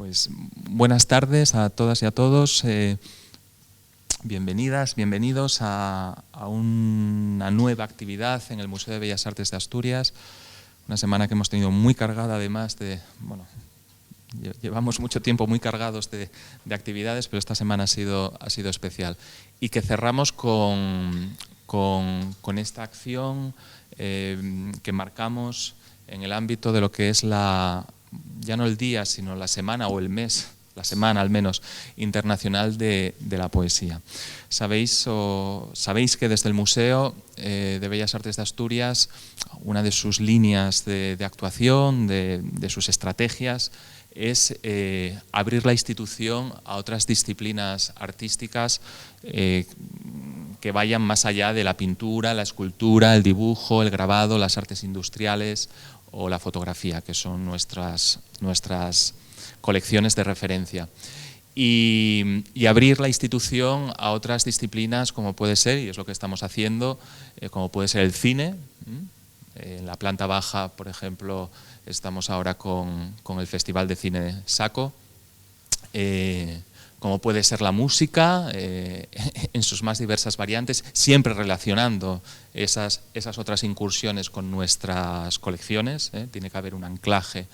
Pues buenas tardes a todas y a todos. Bienvenidas, bienvenidos a una nueva actividad en el Museo de Bellas Artes de Asturias. Una semana que hemos tenido muy cargada, además de, bueno, llevamos mucho tiempo muy cargados de actividades, pero esta semana ha sido especial. Y que cerramos con esta acción que marcamos en el ámbito de lo que es ya no el día, sino la semana o el mes, la semana al menos, internacional de la poesía. Sabéis que desde el Museo de Bellas Artes de Asturias, una de sus líneas de actuación, de sus estrategias, es abrir la institución a otras disciplinas artísticas que vayan más allá de la pintura, la escultura, el dibujo, el grabado, las artes industriales o la fotografía, que son nuestras colecciones de referencia. Y abrir la institución a otras disciplinas como puede ser, y es lo que estamos haciendo, como puede ser el cine. En la planta baja, por ejemplo, estamos ahora con el Festival de Cine Saco, como puede ser la música, en sus más diversas variantes, siempre relacionando esas otras incursiones con nuestras colecciones. Tiene que haber un anclaje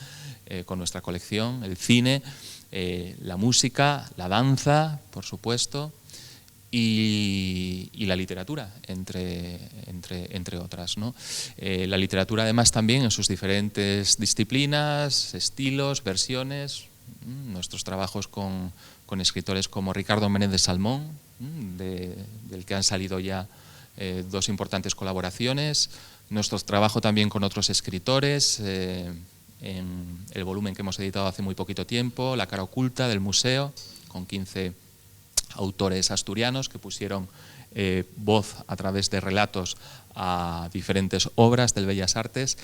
con nuestra colección, el cine, la música, la danza, por supuesto, y la literatura, entre otras, ¿no? La literatura, además, también en sus diferentes disciplinas, estilos, versiones. Nuestros trabajos con escritores como Ricardo Menéndez Salmón, del que han salido ya dos importantes colaboraciones. Nuestro trabajo también con otros escritores, en el volumen que hemos editado hace muy poquito tiempo, La cara oculta del museo, con 15 autores asturianos que pusieron voz a través de relatos a diferentes obras del Bellas Artes,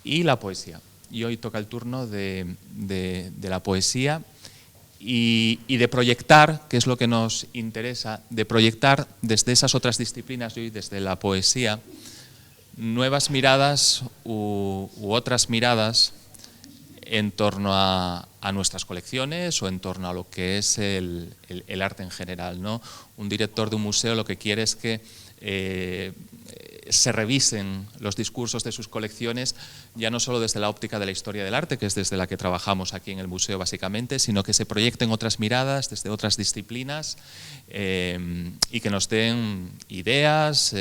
y la poesía. Y hoy toca el turno de la poesía y de proyectar, que es lo que nos interesa, de proyectar desde esas otras disciplinas y hoy desde la poesía nuevas miradas u otras miradas en torno a nuestras colecciones o en torno a lo que es el arte en general, ¿no? Un director de un museo lo que quiere es que se revisen los discursos de sus colecciones, ya no solo desde la óptica de la historia del arte, que es desde la que trabajamos aquí en el museo básicamente, sino que se proyecten otras miradas desde otras disciplinas y que nos den ideas,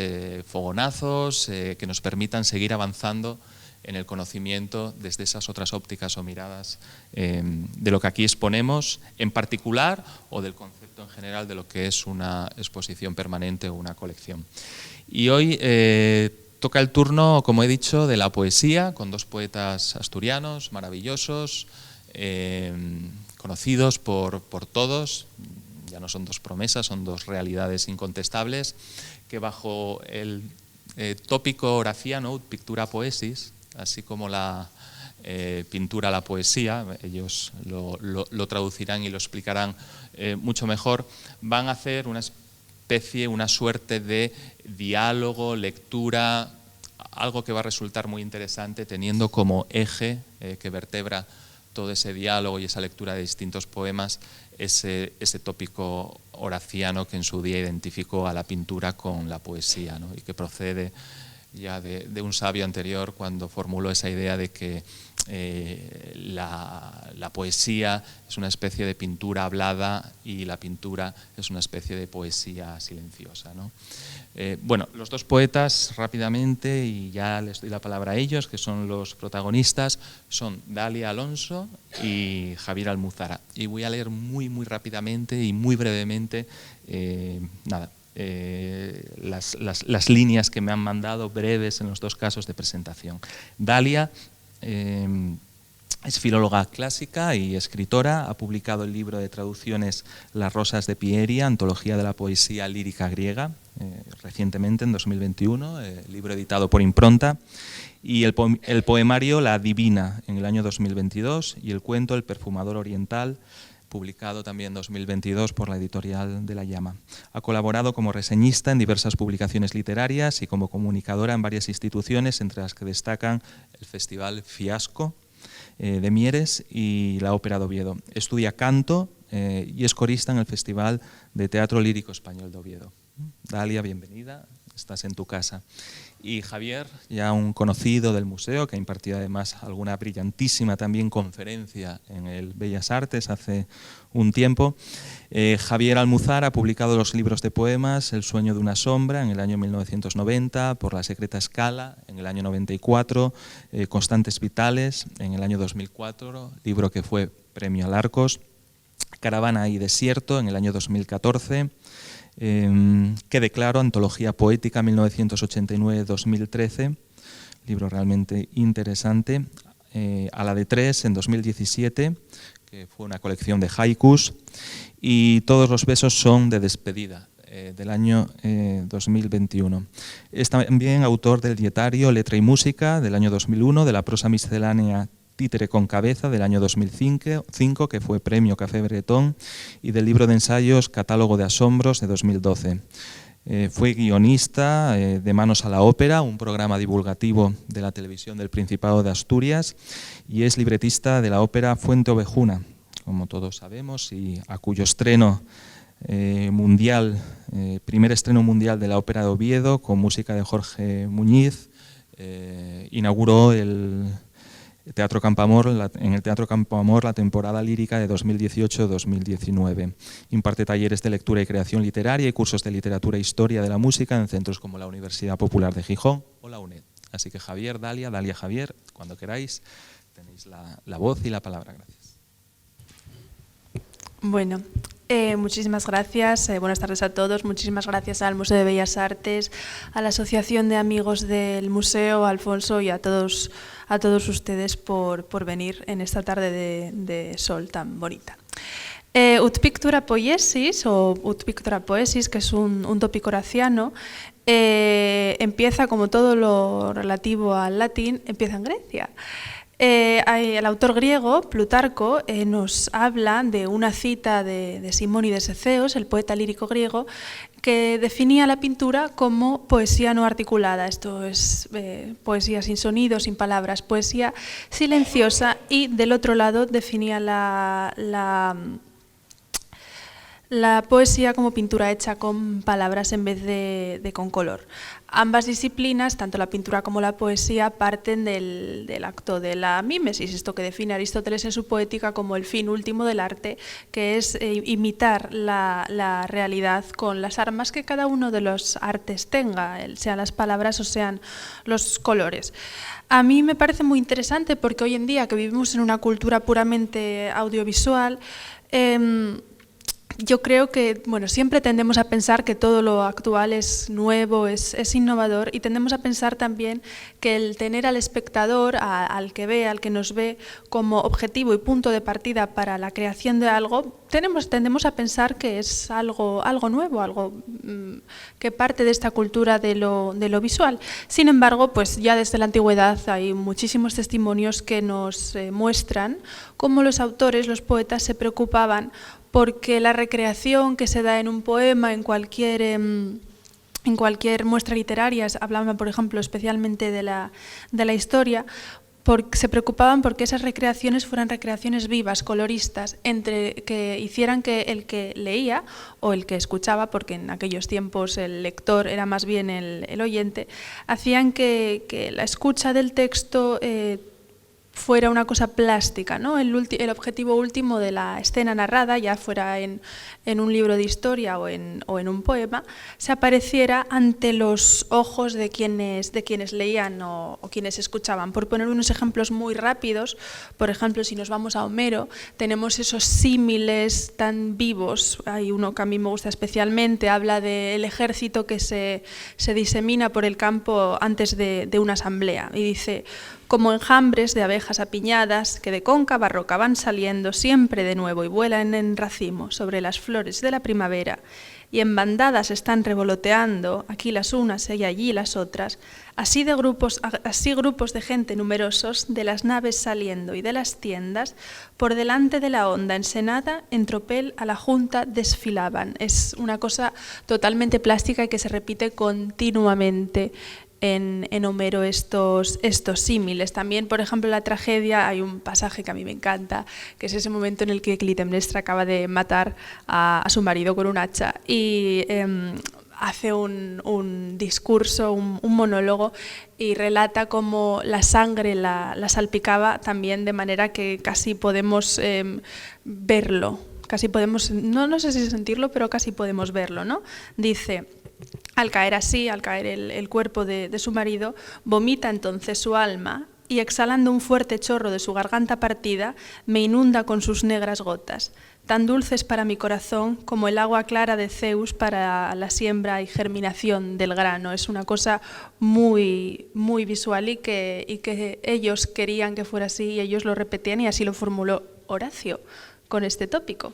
fogonazos, que nos permitan seguir avanzando en el conocimiento desde esas otras ópticas o miradas de lo que aquí exponemos en particular o del concepto en general de lo que es una exposición permanente o una colección. Y hoy toca el turno, como he dicho, de la poesía, con dos poetas asturianos maravillosos, conocidos por todos. Ya no son dos promesas, son dos realidades incontestables, que bajo el tópico horaciano, pictura poesis, así como la pintura a la poesía, ellos lo traducirán y lo explicarán mucho mejor, van a hacer una suerte de diálogo, lectura, algo que va a resultar muy interesante, teniendo como eje que vertebra todo ese diálogo y esa lectura de distintos poemas ese tópico horaciano que en su día identificó a la pintura con la poesía, ¿no? Y que procede ya de un sabio anterior cuando formuló esa idea de que la poesía es una especie de pintura hablada y la pintura es una especie de poesía silenciosa, ¿no? Bueno, los dos poetas rápidamente, y ya les doy la palabra a ellos, que son los protagonistas, son Dalia Alonso y Javier Almuzara. Y voy a leer muy rápidamente y muy brevemente las líneas que me han mandado, breves en los dos casos de presentación. Dalia es filóloga clásica y escritora, ha publicado el libro de traducciones Las rosas de Pieria, antología de la poesía lírica griega, recientemente en 2021, libro editado por Impronta, y el poemario La Divina en el año 2022 y el cuento El perfumador oriental, publicado también en 2022 por la editorial de La Llama. Ha colaborado como reseñista en diversas publicaciones literarias y como comunicadora en varias instituciones, entre las que destacan el Festival Fiasco, de Mieres y la Ópera de Oviedo. Estudia canto y es corista en el Festival de Teatro Lírico Español de Oviedo. Dalia, bienvenida, estás en tu casa. Y Javier, ya un conocido del museo, que ha impartido además alguna brillantísima también conferencia en el Bellas Artes hace un tiempo. Javier Almuzar ha publicado los libros de poemas El sueño de una sombra en el año 1990, Por la secreta escala en el año 94, Constantes vitales en el año 2004, libro que fue premio Alarcos, Caravana y desierto en el año 2014, Quede claro, antología poética 1989-2013, libro realmente interesante, A la de tres en 2017, que fue una colección de haikus, y Todos los besos son de despedida, del año 2021. Es también autor del dietario Letra y Música del año 2001, de la prosa miscelánea Títere con cabeza del año 2005, que fue premio Café Bretón, y del libro de ensayos Catálogo de asombros de 2012. Fue guionista de Manos a la Ópera, un programa divulgativo de la televisión del Principado de Asturias, y es libretista de la ópera Fuente Ovejuna, como todos sabemos, y a cuyo estreno mundial, primer estreno mundial de la Ópera de Oviedo, con música de Jorge Muñiz, inauguró el Teatro Campoamor, en el Teatro Campoamor la temporada lírica de 2018-2019. Imparte talleres de lectura y creación literaria y cursos de literatura e historia de la música en centros como la Universidad Popular de Gijón o la UNED. Así que Javier, Dalia, Javier, cuando queráis, tenéis la voz y la palabra. Gracias. Bueno, muchísimas gracias, buenas tardes a todos, muchísimas gracias al Museo de Bellas Artes, a la Asociación de Amigos del Museo, a Alfonso y a todos ustedes por venir en esta tarde de sol tan bonita. Ut pictura poiesis, o ut pictura poesis, que es un tópico horaciano, empieza, como todo lo relativo al latín, empieza en Grecia. El autor griego, Plutarco, nos habla de una cita de Simónides Eceos, el poeta lírico griego, que definía la pintura como poesía no articulada. Esto es poesía sin sonido, sin palabras, poesía silenciosa, y del otro lado definía la poesía como pintura hecha con palabras en vez de con color. Ambas disciplinas, tanto la pintura como la poesía, parten del acto de la mímesis, esto que define Aristóteles en su Poética como el fin último del arte, que es imitar la realidad con las armas que cada uno de los artes tenga, sean las palabras o sean los colores. A mí me parece muy interesante porque hoy en día, que vivimos en una cultura puramente audiovisual, yo creo que siempre tendemos a pensar que todo lo actual es nuevo, es innovador, y tendemos a pensar también que el tener al espectador, al que ve, al que nos ve, como objetivo y punto de partida para la creación de algo, tendemos a pensar que es algo nuevo, algo que parte de esta cultura de lo visual. Sin embargo, pues ya desde la antigüedad hay muchísimos testimonios que nos muestran cómo los autores, los poetas, se preocupaban porque la recreación que se da en un poema, en cualquier muestra literaria, hablaban, por ejemplo, especialmente de la historia, se preocupaban porque esas recreaciones fueran recreaciones vivas, coloristas, que hicieran que el que leía o el que escuchaba, porque en aquellos tiempos el lector era más bien el oyente, hacían que la escucha del texto fuera una cosa plástica, ¿no? El objetivo último de la escena narrada, ya fuera en un libro de historia o en un poema, se apareciera ante los ojos de quienes leían o quienes escuchaban. Por poner unos ejemplos muy rápidos, por ejemplo, si nos vamos a Homero, tenemos esos símiles tan vivos. Hay uno que a mí me gusta especialmente, habla del ejército que se disemina por el campo antes de una asamblea, y dice: como enjambres de abejas apiñadas que de cóncava roca van saliendo siempre de nuevo y vuelan en racimo sobre las flores de la primavera, y en bandadas están revoloteando, aquí las unas y allí las otras, así grupos de gente numerosos de las naves saliendo y de las tiendas, por delante de la honda ensenada, en tropel a la junta desfilaban. Es una cosa totalmente plástica y que se repite continuamente. en Homero estos símiles. También, por ejemplo, en la tragedia hay un pasaje que a mí me encanta, que es ese momento en el que Clitemnestra acaba de matar a su marido con un hacha y hace un discurso, un monólogo, y relata cómo la sangre la salpicaba también, de manera que casi podemos verlo, casi podemos, no sé si sentirlo, pero casi podemos verlo, ¿no? Dice: al caer el cuerpo de su marido, vomita entonces su alma y, exhalando un fuerte chorro de su garganta partida, me inunda con sus negras gotas, tan dulces para mi corazón como el agua clara de Zeus para la siembra y germinación del grano. Es una cosa muy, muy visual y que ellos querían que fuera así, y ellos lo repetían, y así lo formuló Horacio con este tópico.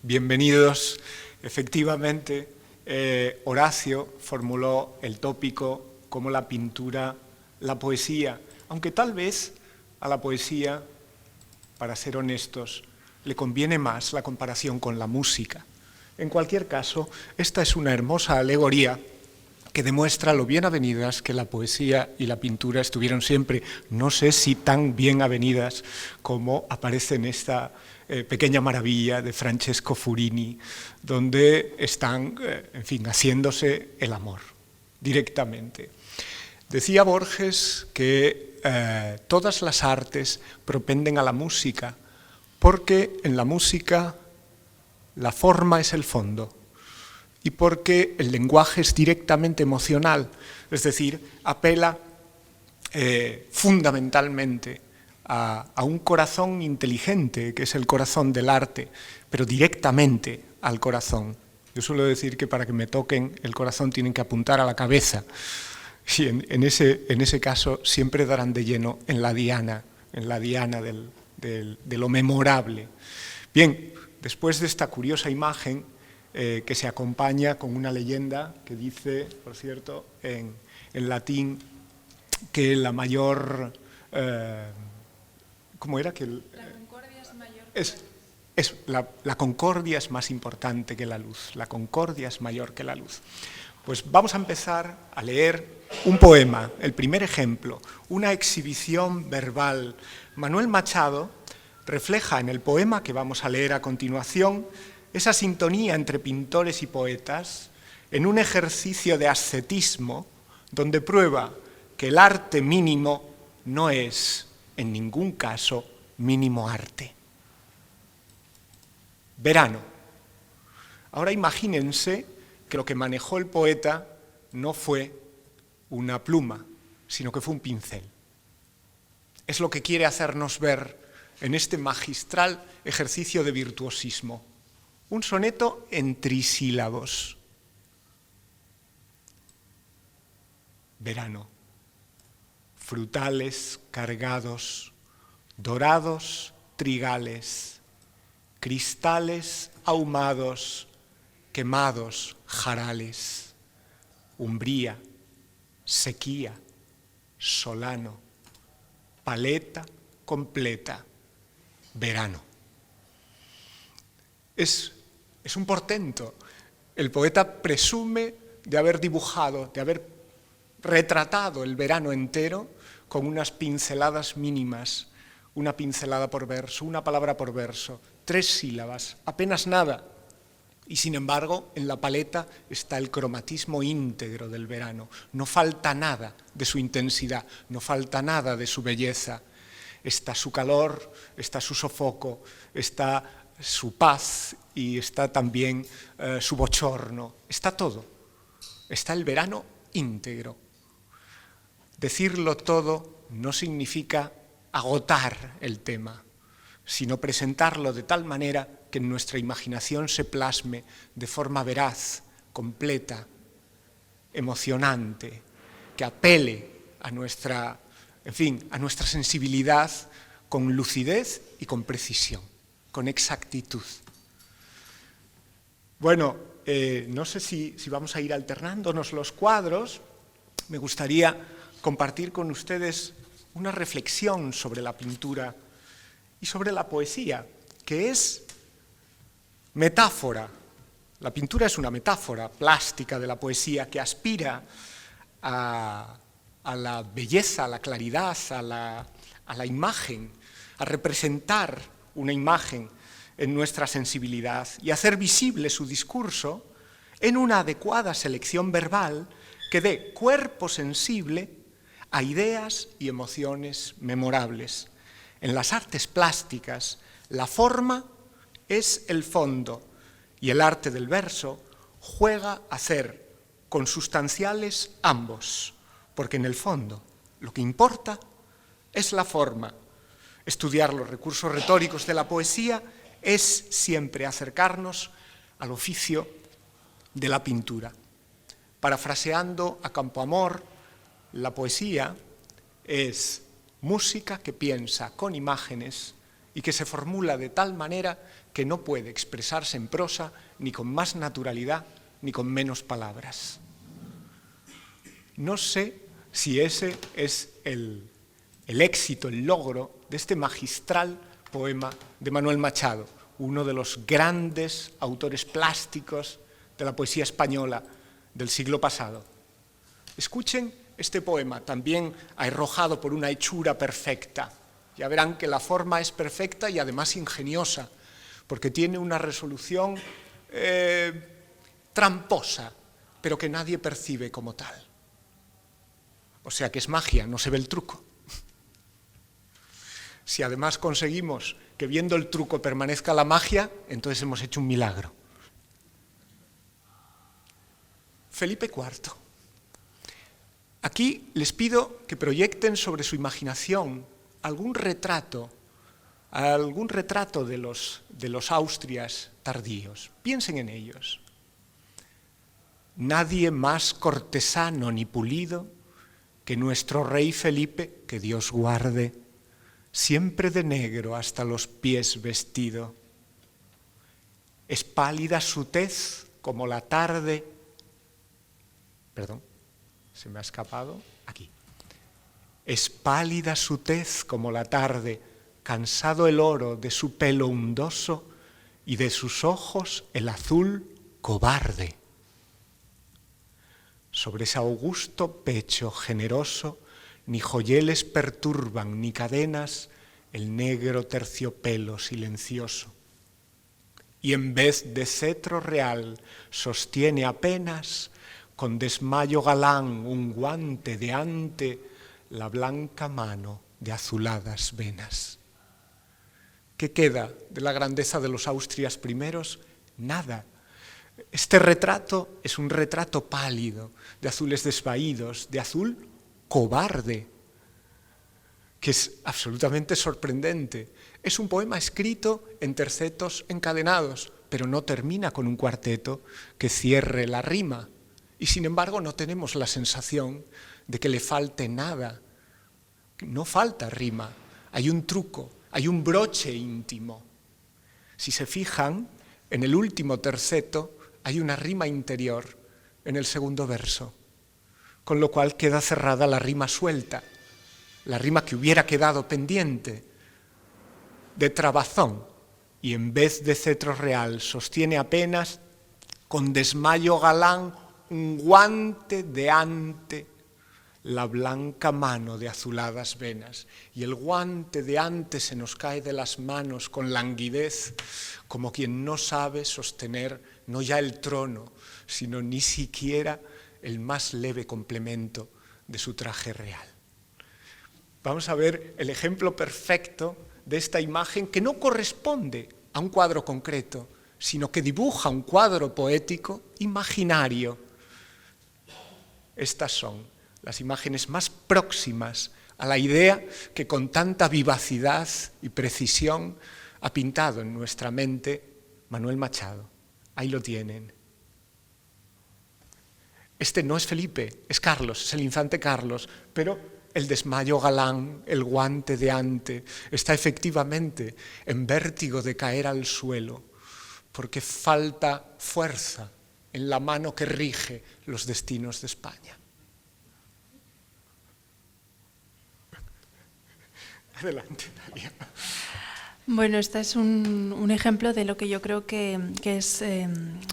Bienvenidos. Efectivamente, Horacio formuló el tópico como la pintura, la poesía, aunque tal vez a la poesía, para ser honestos, le conviene más la comparación con la música. En cualquier caso, esta es una hermosa alegoría que demuestra lo bien avenidas que la poesía y la pintura estuvieron siempre, no sé si tan bien avenidas como aparece en esta pequeña maravilla de Francesco Furini, donde están, en fin, haciéndose el amor directamente. Decía Borges que todas las artes propenden a la música, porque en la música la forma es el fondo y porque el lenguaje es directamente emocional, es decir, apela fundamentalmente a un corazón inteligente, que es el corazón del arte, pero directamente al corazón. Yo suelo decir que para que me toquen el corazón tienen que apuntar a la cabeza. Y en ese caso siempre darán de lleno en la diana de lo memorable. Bien, después de esta curiosa imagen que se acompaña con una leyenda que dice, por cierto, en latín, que la mayor... ¿cómo era? Que la concordia es mayor. La concordia es más importante que la luz. La concordia es mayor que la luz. Pues vamos a empezar a leer un poema, el primer ejemplo, una exhibición verbal. Manuel Machado refleja en el poema que vamos a leer a continuación esa sintonía entre pintores y poetas en un ejercicio de ascetismo donde prueba que el arte mínimo no es, en ningún caso, mínimo arte. Verano. Ahora imagínense que lo que manejó el poeta no fue una pluma, sino que fue un pincel. Es lo que quiere hacernos ver en este magistral ejercicio de virtuosismo. Un soneto en trisílabos. Verano. Frutales cargados, dorados trigales, cristales ahumados, quemados jarales, umbría, sequía, solano, paleta completa, verano. Es un portento. El poeta presume de haber dibujado, de haber retratado el verano entero con unas pinceladas mínimas, una pincelada por verso, una palabra por verso, 3 sílabas, apenas nada. Y sin embargo, en la paleta está el cromatismo íntegro del verano. No falta nada de su intensidad, no falta nada de su belleza. Está su calor, está su sofoco, está su paz y está también su bochorno. Está todo. Está el verano íntegro. Decirlo todo no significa agotar el tema, sino presentarlo de tal manera que en nuestra imaginación se plasme de forma veraz, completa, emocionante, que apele a nuestra sensibilidad con lucidez y con precisión, con exactitud. Bueno, no sé si vamos a ir alternándonos los cuadros. Me gustaría compartir con ustedes una reflexión sobre la pintura y sobre la poesía, que es metáfora. La pintura es una metáfora plástica de la poesía que aspira a la belleza, a la claridad, a la imagen, a representar una imagen en nuestra sensibilidad y hacer visible su discurso en una adecuada selección verbal que dé cuerpo sensible a ideas y emociones memorables. En las artes plásticas, la forma es el fondo y el arte del verso juega a ser consustanciales ambos, porque en el fondo lo que importa es la forma. Estudiar los recursos retóricos de la poesía es siempre acercarnos al oficio de la pintura. Parafraseando a Campoamor, la poesía es música que piensa con imágenes y que se formula de tal manera que no puede expresarse en prosa ni con más naturalidad ni con menos palabras. No sé si ese es el éxito, el logro de este magistral poema de Manuel Machado, uno de los grandes autores plásticos de la poesía española del siglo pasado. Escuchen este poema, también arrojado por una hechura perfecta. Ya verán que la forma es perfecta y además ingeniosa, porque tiene una resolución tramposa, pero que nadie percibe como tal. O sea que es magia, no se ve el truco. Si además conseguimos que viendo el truco permanezca la magia, entonces hemos hecho un milagro. Felipe IV. Aquí les pido que proyecten sobre su imaginación algún retrato de los Austrias tardíos. Piensen en ellos. Nadie más cortesano ni pulido que nuestro rey Felipe, que Dios guarde, siempre de negro hasta los pies vestido. Es pálida su tez como la tarde. Perdón, se me ha escapado. Aquí. Es pálida su tez como la tarde, cansado el oro de su pelo undoso y de sus ojos el azul cobarde. Sobre ese augusto pecho generoso ni joyeles perturban ni cadenas el negro terciopelo silencioso. Y en vez de cetro real sostiene apenas con desmayo galán un guante de ante la blanca mano de azuladas venas. ¿Qué queda de la grandeza de los Austrias primeros? Nada. Este retrato es un retrato pálido, de azules desvaídos, de azul cobarde, que es absolutamente sorprendente. Es un poema escrito en tercetos encadenados, pero no termina con un cuarteto que cierre la rima. Y sin embargo no tenemos la sensación de que le falte nada. No falta rima, hay un truco, hay un broche íntimo. Si se fijan, en el último terceto hay una rima interior en el segundo verso, con lo cual queda cerrada la rima suelta, la rima que hubiera quedado pendiente de trabazón, y en vez de cetro real sostiene apenas con desmayo galán un guante de ante la blanca mano de azuladas venas. Y el guante de ante se nos cae de las manos con languidez, como quien no sabe sostener no ya el trono, sino ni siquiera el más leve complemento de su traje real. Vamos a ver el ejemplo perfecto de esta imagen que no corresponde a un cuadro concreto, sino que dibuja un cuadro poético imaginario. Estas son las imágenes más próximas a la idea que con tanta vivacidad y precisión ha pintado en nuestra mente Manuel Machado. Ahí lo tienen. Este no es Felipe, es Carlos, es el infante Carlos, pero el desmayo galán, el guante de ante, está efectivamente en vértigo de caer al suelo, porque falta fuerza en la mano que rige los destinos de España. Adelante, Dalia. Bueno, este es un ejemplo de lo que yo creo que es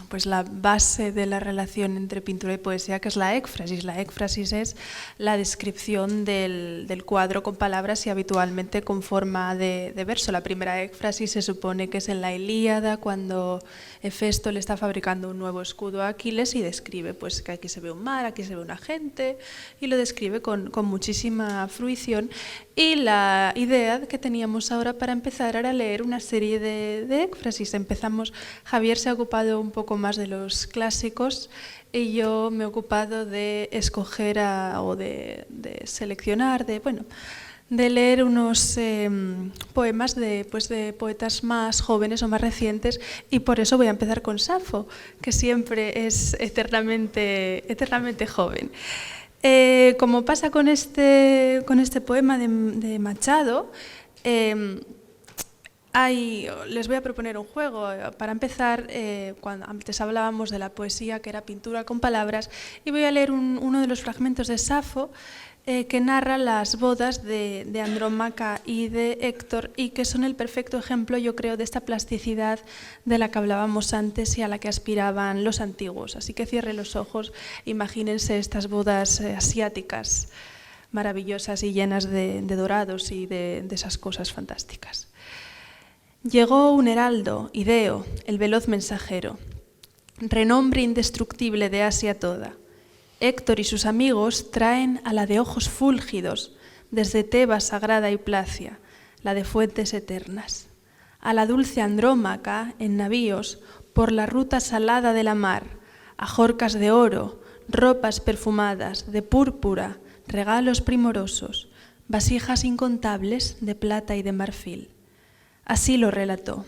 pues la base de la relación entre pintura y poesía, que es la écfrasis. La écfrasis es la descripción del cuadro con palabras y habitualmente con forma de verso. La primera écfrasis se supone que es en la Ilíada, cuando Hefesto le está fabricando un nuevo escudo a Aquiles y describe pues, que aquí se ve un mar, aquí se ve una gente, y lo describe con muchísima fruición. Y la idea que teníamos ahora para empezar era leer una serie de écfrasis. Javier se ha ocupado un poco más de los clásicos y yo me he ocupado de escoger o de seleccionar, de leer unos poemas de poetas más jóvenes o más recientes, y por eso voy a empezar con Safo, que siempre es eternamente joven. Como pasa con este poema de Machado, les voy a proponer un juego. Para empezar, cuando antes hablábamos de la poesía, que era pintura con palabras, y voy a leer uno de los fragmentos de Safo que narra las bodas de Andrómaca y de Héctor, y que son el perfecto ejemplo, yo creo, de esta plasticidad de la que hablábamos antes y a la que aspiraban los antiguos. Así que cierren los ojos, imagínense estas bodas asiáticas maravillosas y llenas de dorados y de esas cosas fantásticas. Llegó un heraldo, Ideo, el veloz mensajero, renombre indestructible de Asia toda. Héctor y sus amigos traen a la de ojos fúlgidos, desde Tebas sagrada y Placia, la de fuentes eternas. A la dulce Andrómaca, en navíos, por la ruta salada de la mar, ajorcas de oro, ropas perfumadas, de púrpura, regalos primorosos, vasijas incontables de plata y de marfil. Así lo relató.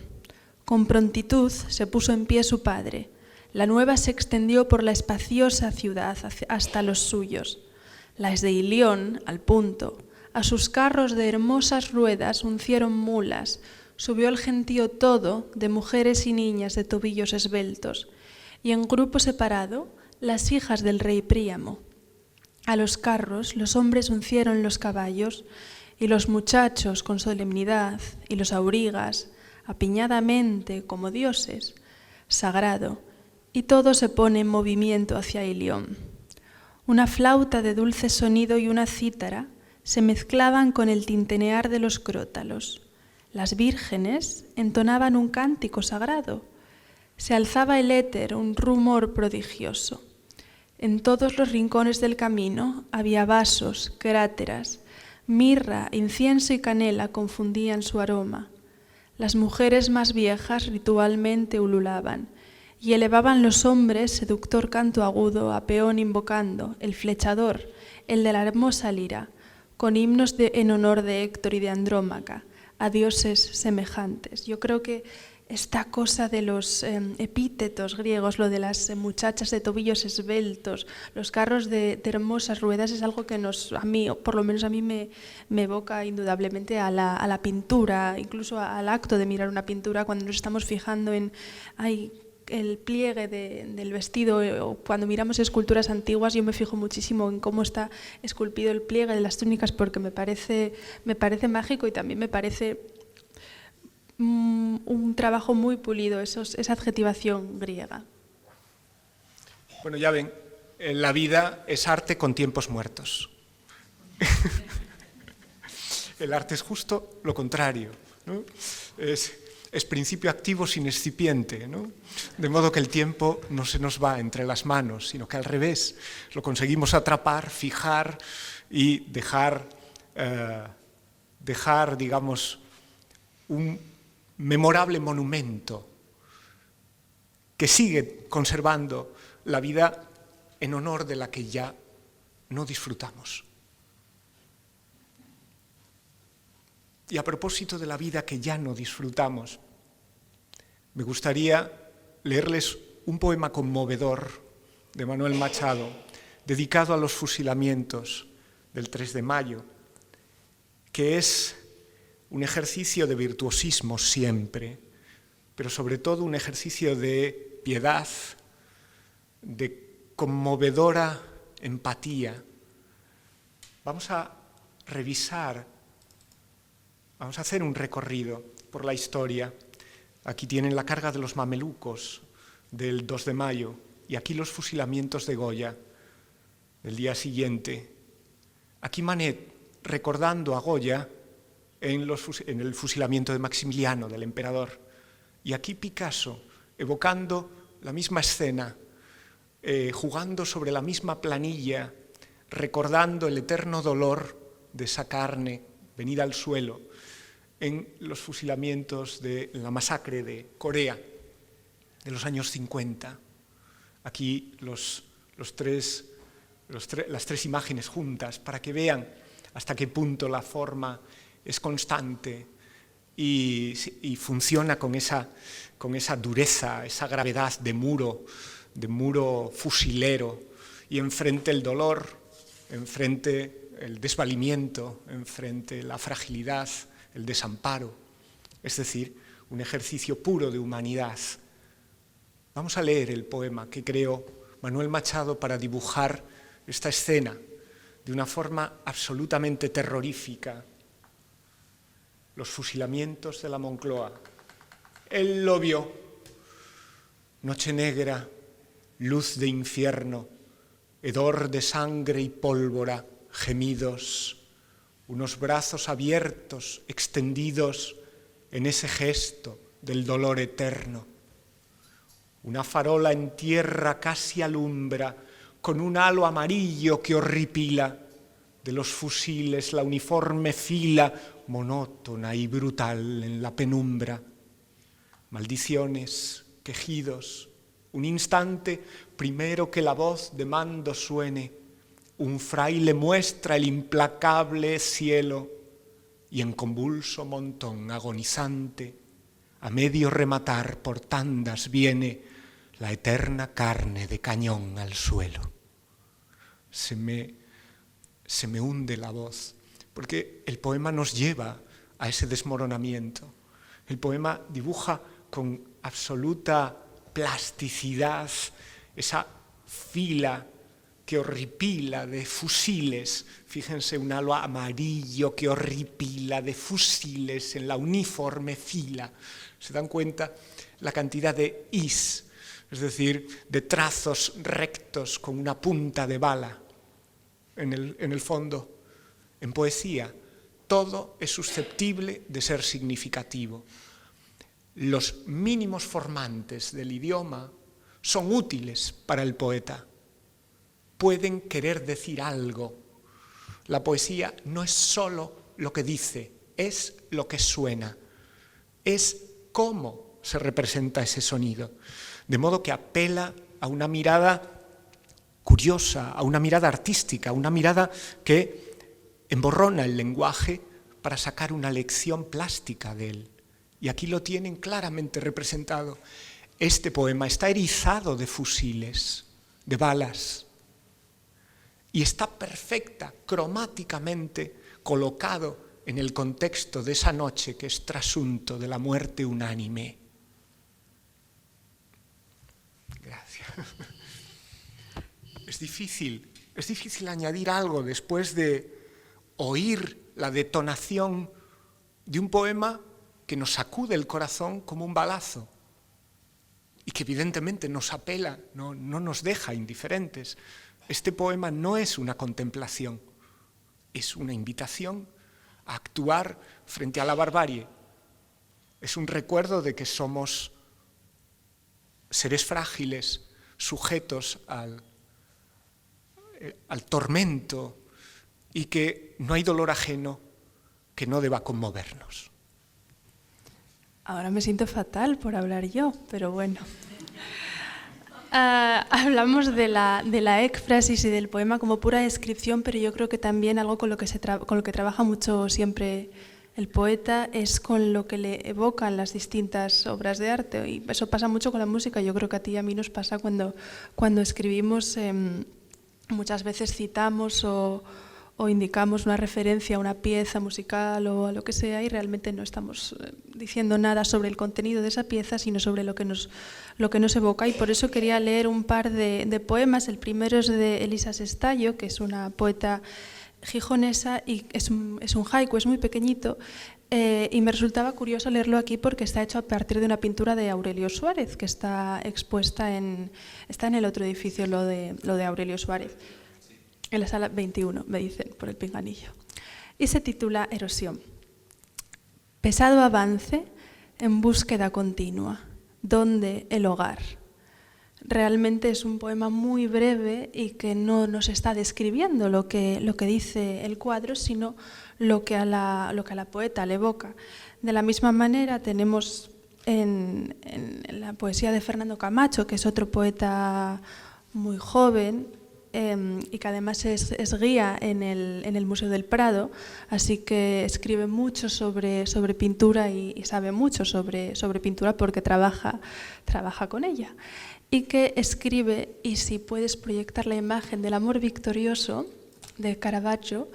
Con prontitud se puso en pie su padre. La nueva se extendió por la espaciosa ciudad hasta los suyos. Las de Ilión, al punto, a sus carros de hermosas ruedas uncieron mulas, subió el gentío todo de mujeres y niñas de tobillos esbeltos, y en grupo separado las hijas del rey Príamo. A los carros los hombres uncieron los caballos, y los muchachos con solemnidad, y los aurigas, apiñadamente como dioses, sagrado, y todo se pone en movimiento hacia Ilión. Una flauta de dulce sonido y una cítara se mezclaban con el tintinear de los crótalos. Las vírgenes entonaban un cántico sagrado. Se alzaba el éter, un rumor prodigioso. En todos los rincones del camino había vasos, cráteras, mirra, incienso y canela confundían su aroma. Las mujeres más viejas ritualmente ululaban, y elevaban los hombres seductor canto agudo a peón invocando, el flechador, el de la hermosa lira, con himnos en honor de Héctor y de Andrómaca, a dioses semejantes. Yo creo que esta cosa de los epítetos griegos, lo de las muchachas de tobillos esbeltos, los carros de hermosas ruedas, es algo que a mí, o por lo menos a mí, me evoca indudablemente a la pintura, incluso al acto de mirar una pintura, cuando nos estamos fijando en el pliegue del vestido, o cuando miramos esculturas antiguas, yo me fijo muchísimo en cómo está esculpido el pliegue de las túnicas, porque me parece mágico, y también me parece un trabajo muy pulido, esa adjetivación griega. Bueno, ya ven, la vida es arte con tiempos muertos. El arte es justo lo contrario, ¿no? Es principio activo sin excipiente, ¿no? De modo que el tiempo no se nos va entre las manos, sino que al revés, lo conseguimos atrapar, fijar y dejar, digamos, un memorable monumento que sigue conservando la vida en honor de la que ya no disfrutamos. Y a propósito de la vida que ya no disfrutamos, me gustaría leerles un poema conmovedor de Manuel Machado, dedicado a los fusilamientos del 3 de mayo, que es un ejercicio de virtuosismo siempre, pero sobre todo un ejercicio de piedad, de conmovedora empatía. Vamos a revisar, vamos a hacer un recorrido por la historia. Aquí tienen la carga de los mamelucos del 2 de mayo y aquí los fusilamientos de Goya del día siguiente. Aquí Manet recordando a Goya en el fusilamiento de Maximiliano, del emperador. Y aquí Picasso evocando la misma escena, jugando sobre la misma planilla, recordando el eterno dolor de esa carne venida al suelo en los fusilamientos de la masacre de Corea de los años 50. Aquí las tres imágenes juntas para que vean hasta qué punto la forma es constante y funciona con esa dureza, esa gravedad de muro fusilero, y enfrente el dolor, enfrente el desvalimiento, enfrente la fragilidad, el desamparo, es decir, un ejercicio puro de humanidad. Vamos a leer el poema que creó Manuel Machado para dibujar esta escena de una forma absolutamente terrorífica. Los fusilamientos de la Moncloa. Él lo vio. Noche negra, luz de infierno, hedor de sangre y pólvora, gemidos, unos brazos abiertos, extendidos en ese gesto del dolor eterno. Una farola en tierra casi alumbra, con un halo amarillo que horripila. De los fusiles la uniforme fila, monótona y brutal en la penumbra. Maldiciones, quejidos, un instante primero que la voz de mando suene, un fraile muestra el implacable cielo y en convulso montón agonizante, a medio rematar por tandas viene la eterna carne de cañón al suelo. Se me hunde la voz, porque el poema nos lleva a ese desmoronamiento. El poema dibuja con absoluta plasticidad esa fila que horripila de fusiles. Fíjense, un halo amarillo que horripila de fusiles en la uniforme fila. ¿Se dan cuenta la cantidad de is, es decir, de trazos rectos con una punta de bala en el fondo? En poesía, todo es susceptible de ser significativo. Los mínimos formantes del idioma son útiles para el poeta. Pueden querer decir algo. La poesía no es solo lo que dice, es lo que suena. Es cómo se representa ese sonido. De modo que apela a una mirada curiosa, a una mirada artística, a una mirada que emborrona el lenguaje para sacar una lección plástica de él. Y aquí lo tienen claramente representado. Este poema está erizado de fusiles, de balas, y está perfecta, cromáticamente colocado en el contexto de esa noche que es trasunto de la muerte unánime. Gracias. Es difícil añadir algo después de oír la detonación de un poema que nos sacude el corazón como un balazo y que evidentemente nos apela, no nos deja indiferentes. Este poema no es una contemplación, es una invitación a actuar frente a la barbarie. Es un recuerdo de que somos seres frágiles, sujetos al tormento, y que no hay dolor ajeno que no deba conmovernos. Ahora me siento fatal por hablar yo, pero bueno. Hablamos de la éfrasis y del poema como pura descripción, pero yo creo que también algo con lo que trabaja mucho siempre el poeta es con lo que le evocan las distintas obras de arte. Y eso pasa mucho con la música. Yo creo que a ti y a mí nos pasa cuando escribimos, muchas veces citamos o indicamos una referencia a una pieza musical o a lo que sea y realmente no estamos diciendo nada sobre el contenido de esa pieza, sino sobre lo que nos evoca. Y por eso quería leer un par de poemas. El primero es de Elisa Sestallo, que es una poeta gijonesa y es un haiku, es muy pequeñito, Y me resultaba curioso leerlo aquí porque está hecho a partir de una pintura de Aurelio Suárez, que está expuesta está en el otro edificio, lo de Aurelio Suárez, en la sala 21, me dicen, por el pinganillo. Y se titula Erosión. Pesado avance en búsqueda continua, ¿dónde el hogar? Realmente es un poema muy breve y que no nos está describiendo lo que dice el cuadro, sino lo que a la poeta le evoca. De la misma manera tenemos en la poesía de Fernando Camacho, que es otro poeta muy joven y que además es guía en el Museo del Prado, así que escribe mucho sobre pintura y sabe mucho sobre pintura porque trabaja con ella. Y que escribe, y si puedes proyectar la imagen del amor victorioso de Caravaggio,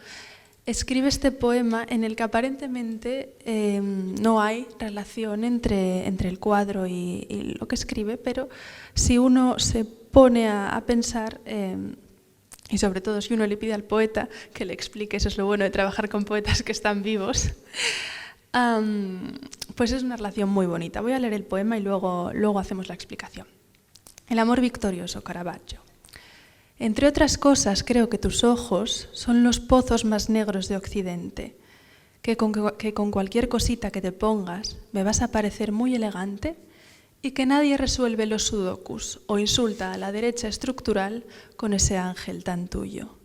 escribe este poema en el que aparentemente no hay relación entre el cuadro y lo que escribe, pero si uno se pone a pensar, y sobre todo si uno le pide al poeta que le explique, eso es lo bueno de trabajar con poetas que están vivos, pues es una relación muy bonita. Voy a leer el poema y luego hacemos la explicación. El amor victorioso, Caravaggio. Entre otras cosas, creo que tus ojos son los pozos más negros de Occidente, que con cualquier cosita que te pongas me vas a parecer muy elegante y que nadie resuelve los sudokus o insulta a la derecha estructural con ese ángel tan tuyo.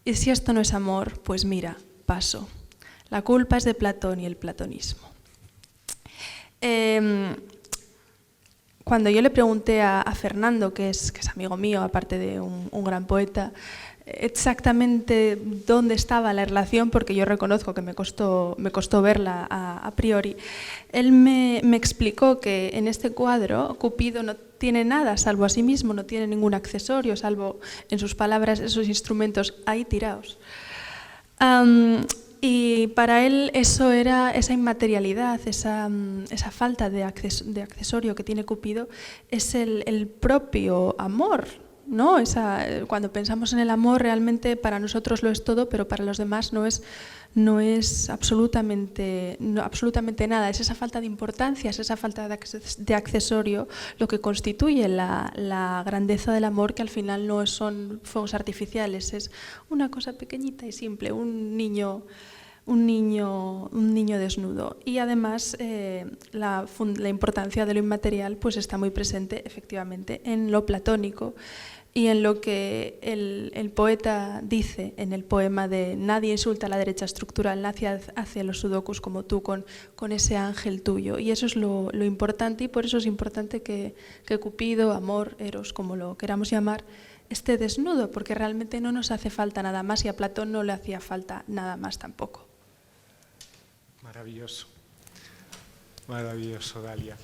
Y si esto no es amor, pues mira, paso. La culpa es de Platón y el platonismo. Cuando yo le pregunté a Fernando, que es amigo mío, aparte de un gran poeta, exactamente dónde estaba la relación, porque yo reconozco que me costó verla a priori, él me explicó que en este cuadro Cupido no tiene nada salvo a sí mismo, no tiene ningún accesorio, salvo, en sus palabras, esos instrumentos ahí tirados. Y para él eso era esa inmaterialidad, esa falta de accesorio que tiene Cupido, es el propio amor, ¿no? Cuando pensamos en el amor, realmente para nosotros lo es todo, pero para los demás no es absolutamente nada. Es esa falta de importancia, es esa falta de accesorio lo que constituye la grandeza del amor, que al final no son fuegos artificiales, es una cosa pequeñita y simple, un niño desnudo. Y además la importancia de lo inmaterial pues está muy presente efectivamente en lo platónico y en lo que el poeta dice en el poema de nadie insulta a la derecha estructural, nadie hacia los sudokus como tú con ese ángel tuyo. Y eso es lo importante, y por eso es importante que Cupido, amor, eros, como lo queramos llamar, esté desnudo, porque realmente no nos hace falta nada más y a Platón no le hacía falta nada más tampoco. Maravilloso, maravilloso, Dalia.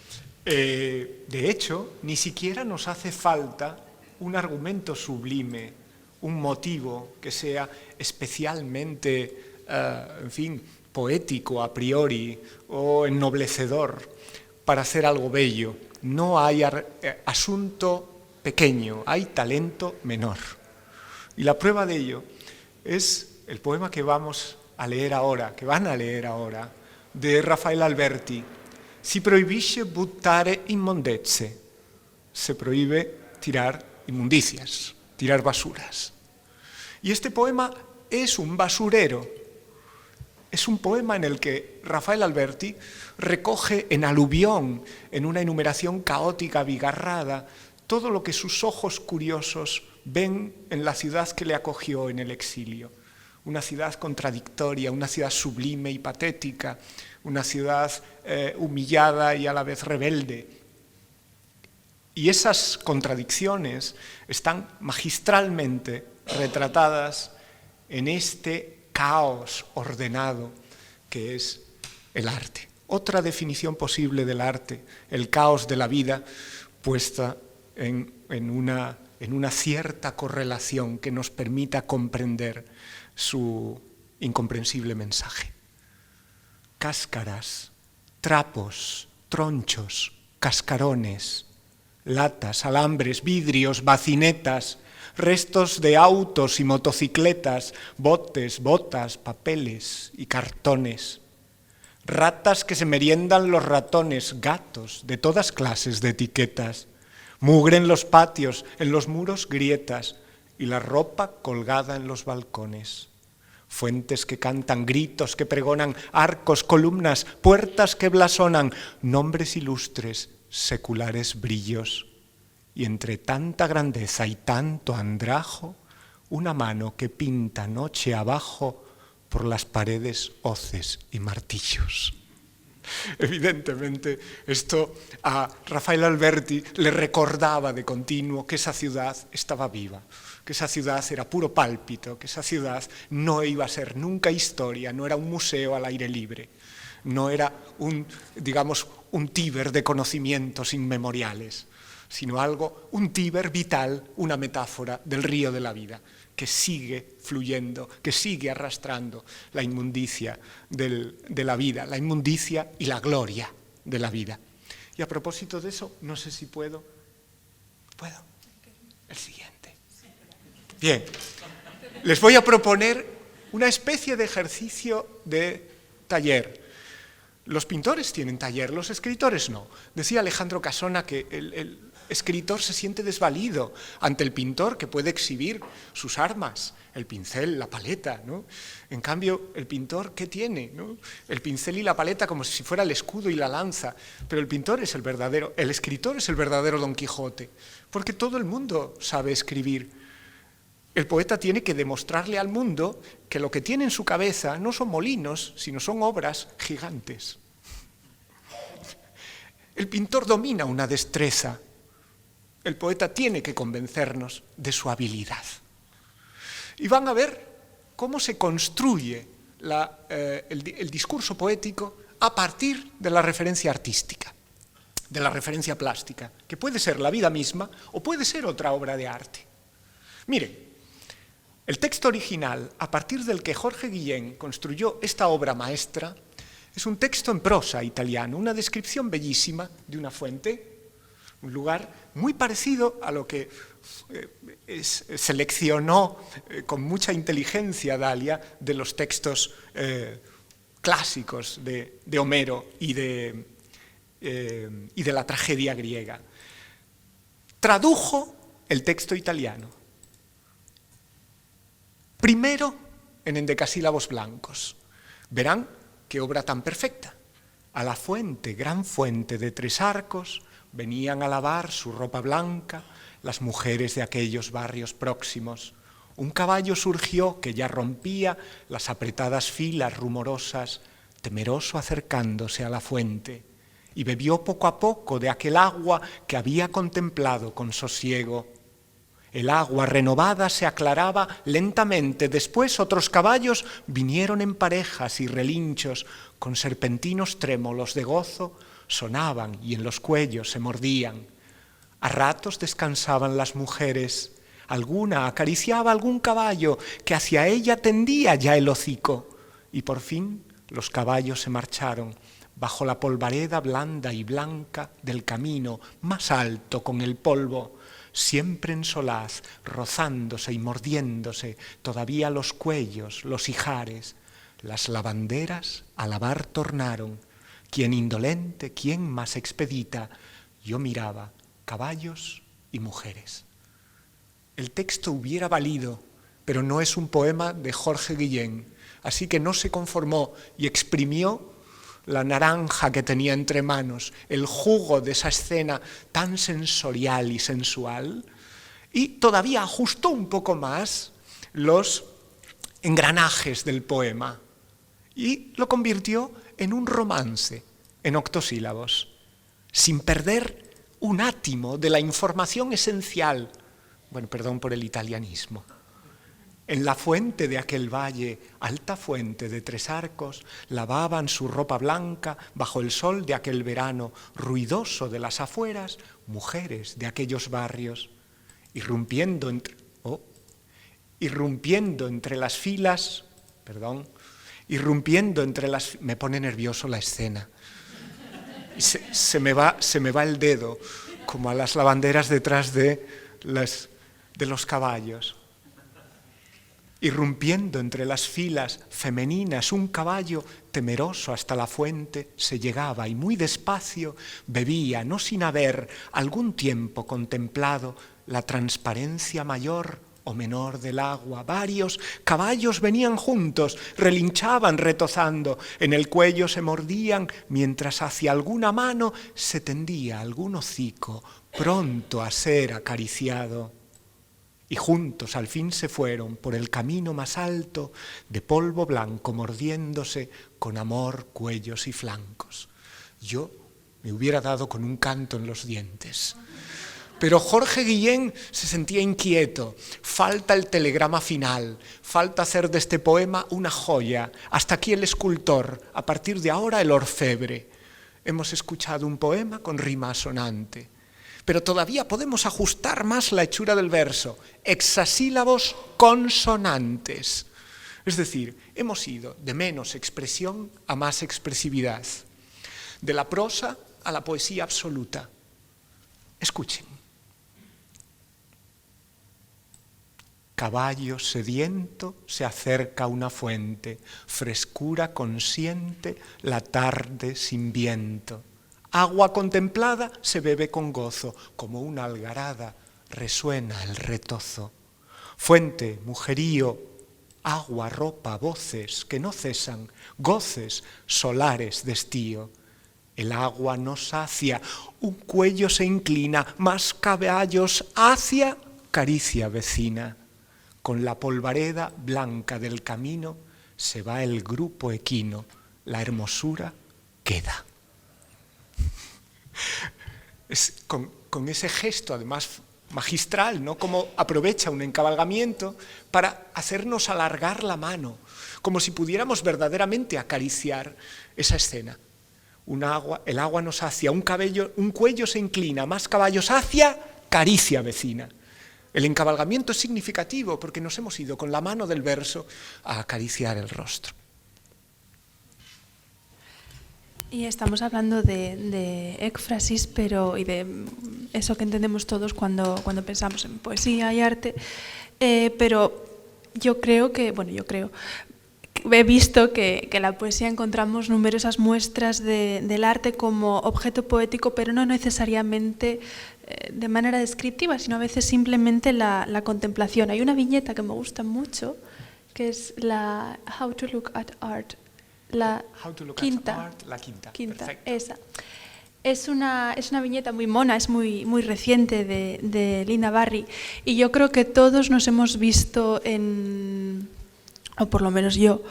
De hecho, ni siquiera nos hace falta un argumento sublime, un motivo que sea especialmente, poético a priori o ennoblecedor para hacer algo bello. No hay asunto pequeño, hay talento menor. Y la prueba de ello es el poema que vamos a leer ahora, que van a leer ahora, de Rafael Alberti. Si proibisce buttare immondezze, se prohíbe tirar inmundicias, tirar basuras. Y este poema es un basurero. Es un poema en el que Rafael Alberti recoge en aluvión, en una enumeración caótica, abigarrada, todo lo que sus ojos curiosos ven en la ciudad que le acogió en el exilio. Una ciudad contradictoria, una ciudad sublime y patética, una ciudad humillada y a la vez rebelde. Y esas contradicciones están magistralmente retratadas en este caos ordenado que es el arte. Otra definición posible del arte, el caos de la vida, puesta en una cierta correlación que nos permita comprender su incomprensible mensaje. Cáscaras, trapos, tronchos, cascarones, latas, alambres, vidrios, bacinetas, restos de autos y motocicletas, botes, botas, papeles y cartones, ratas que se meriendan los ratones, gatos de todas clases de etiquetas, mugre en los patios, en los muros grietas y la ropa colgada en los balcones. Fuentes que cantan, gritos que pregonan, arcos, columnas, puertas que blasonan, nombres ilustres, seculares brillos. Y entre tanta grandeza y tanto andrajo, una mano que pinta noche abajo por las paredes hoces y martillos. Evidentemente, esto a Rafael Alberti le recordaba de continuo que esa ciudad estaba viva, que esa ciudad era puro pálpito, que esa ciudad no iba a ser nunca historia, no era un museo al aire libre, no era un Tíber de conocimientos inmemoriales, sino un Tíber vital, una metáfora del río de la vida, que sigue fluyendo, que sigue arrastrando la inmundicia de la vida, la inmundicia y la gloria de la vida. Y a propósito de eso, no sé si puedo. ¿Puedo? El siguiente. Bien, les voy a proponer una especie de ejercicio de taller. Los pintores tienen taller, los escritores no. Decía Alejandro Casona que el escritor se siente desvalido ante el pintor que puede exhibir sus armas, el pincel, la paleta, ¿no? En cambio, el pintor, ¿qué tiene? ¿No? El pincel y la paleta como si fuera el escudo y la lanza, pero el escritor es el verdadero Don Quijote, porque todo el mundo sabe escribir. El poeta tiene que demostrarle al mundo que lo que tiene en su cabeza no son molinos, sino son obras gigantes. El pintor domina una destreza. El poeta tiene que convencernos de su habilidad. Y van a ver cómo se construye el discurso poético a partir de la referencia artística, de la referencia plástica, que puede ser la vida misma o puede ser otra obra de arte. Miren, el texto original, a partir del que Jorge Guillén construyó esta obra maestra, es un texto en prosa italiano, una descripción bellísima de una fuente, un lugar muy parecido a lo que seleccionó con mucha inteligencia Dalia de los textos clásicos de Homero y de la tragedia griega. Tradujo el texto italiano, primero en endecasílabos blancos. Verán qué obra tan perfecta. A la fuente, gran fuente de 3 arcos, venían a lavar su ropa blanca las mujeres de aquellos barrios próximos. Un caballo surgió que ya rompía las apretadas filas rumorosas, temeroso acercándose a la fuente, y bebió poco a poco de aquel agua que había contemplado con sosiego. El agua renovada se aclaraba lentamente, después otros caballos vinieron en parejas y relinchos, con serpentinos trémolos de gozo, sonaban y en los cuellos se mordían. A ratos descansaban las mujeres, alguna acariciaba algún caballo que hacia ella tendía ya el hocico, y por fin los caballos se marcharon bajo la polvareda blanda y blanca del camino más alto con el polvo, siempre en solaz, rozándose y mordiéndose todavía los cuellos, los ijares. Las lavanderas a lavar tornaron, quien indolente, quien más expedita. Yo miraba caballos y mujeres. El texto hubiera valido, pero no es un poema de Jorge Guillén, así que no se conformó y exprimió la naranja que tenía entre manos, el jugo de esa escena tan sensorial y sensual, y todavía ajustó un poco más los engranajes del poema y lo convirtió en un romance en octosílabos, sin perder un átimo de la información esencial. Bueno, perdón por el italianismo. En la fuente de aquel valle, alta fuente de 3 arcos, lavaban su ropa blanca bajo el sol de aquel verano ruidoso de las afueras, mujeres de aquellos barrios, irrumpiendo entre las filas, me pone nervioso la escena. Se me va el dedo, como a las lavanderas detrás de los caballos. Irrumpiendo entre las filas femeninas, un caballo temeroso hasta la fuente se llegaba y muy despacio bebía, no sin haber algún tiempo contemplado la transparencia mayor o menor del agua. Varios caballos venían juntos, relinchaban retozando, en el cuello se mordían, mientras hacia alguna mano se tendía algún hocico, pronto a ser acariciado. Y juntos al fin se fueron por el camino más alto, de polvo blanco, mordiéndose con amor cuellos y flancos. Yo me hubiera dado con un canto en los dientes. Pero Jorge Guillén se sentía inquieto. Falta el telegrama final, falta hacer de este poema una joya. Hasta aquí el escultor, a partir de ahora el orfebre. Hemos escuchado un poema con rima asonante. Pero todavía podemos ajustar más la hechura del verso, hexasílabos consonantes. Es decir, hemos ido de menos expresión a más expresividad, de la prosa a la poesía absoluta. Escuchen. Caballo sediento se acerca a una fuente, frescura consciente la tarde sin viento. Agua contemplada se bebe con gozo, como una algarada resuena el retozo. Fuente, mujerío, agua, ropa, voces que no cesan, goces solares de estío. El agua nos sacia, un cuello se inclina, más caballos hacia caricia vecina. Con la polvareda blanca del camino se va el grupo equino, la hermosura queda. Con ese gesto, además magistral, ¿no? Como aprovecha un encabalgamiento para hacernos alargar la mano, como si pudiéramos verdaderamente acariciar esa escena. El agua nos sacia, un cuello se inclina, más caballos hacia caricia vecina. El encabalgamiento es significativo porque nos hemos ido con la mano del verso a acariciar el rostro. Y estamos hablando de éfrasis, y de eso que entendemos todos cuando pensamos en poesía y arte, pero he visto que en la poesía encontramos numerosas muestras del arte como objeto poético, pero no necesariamente de manera descriptiva, sino a veces simplemente la contemplación. Hay una viñeta que me gusta mucho, que es la How to Look at Art, la quinta, esa. Es una viñeta muy mona, es muy reciente de Lina Barry, y yo creo que todos nos hemos visto o por lo menos yo,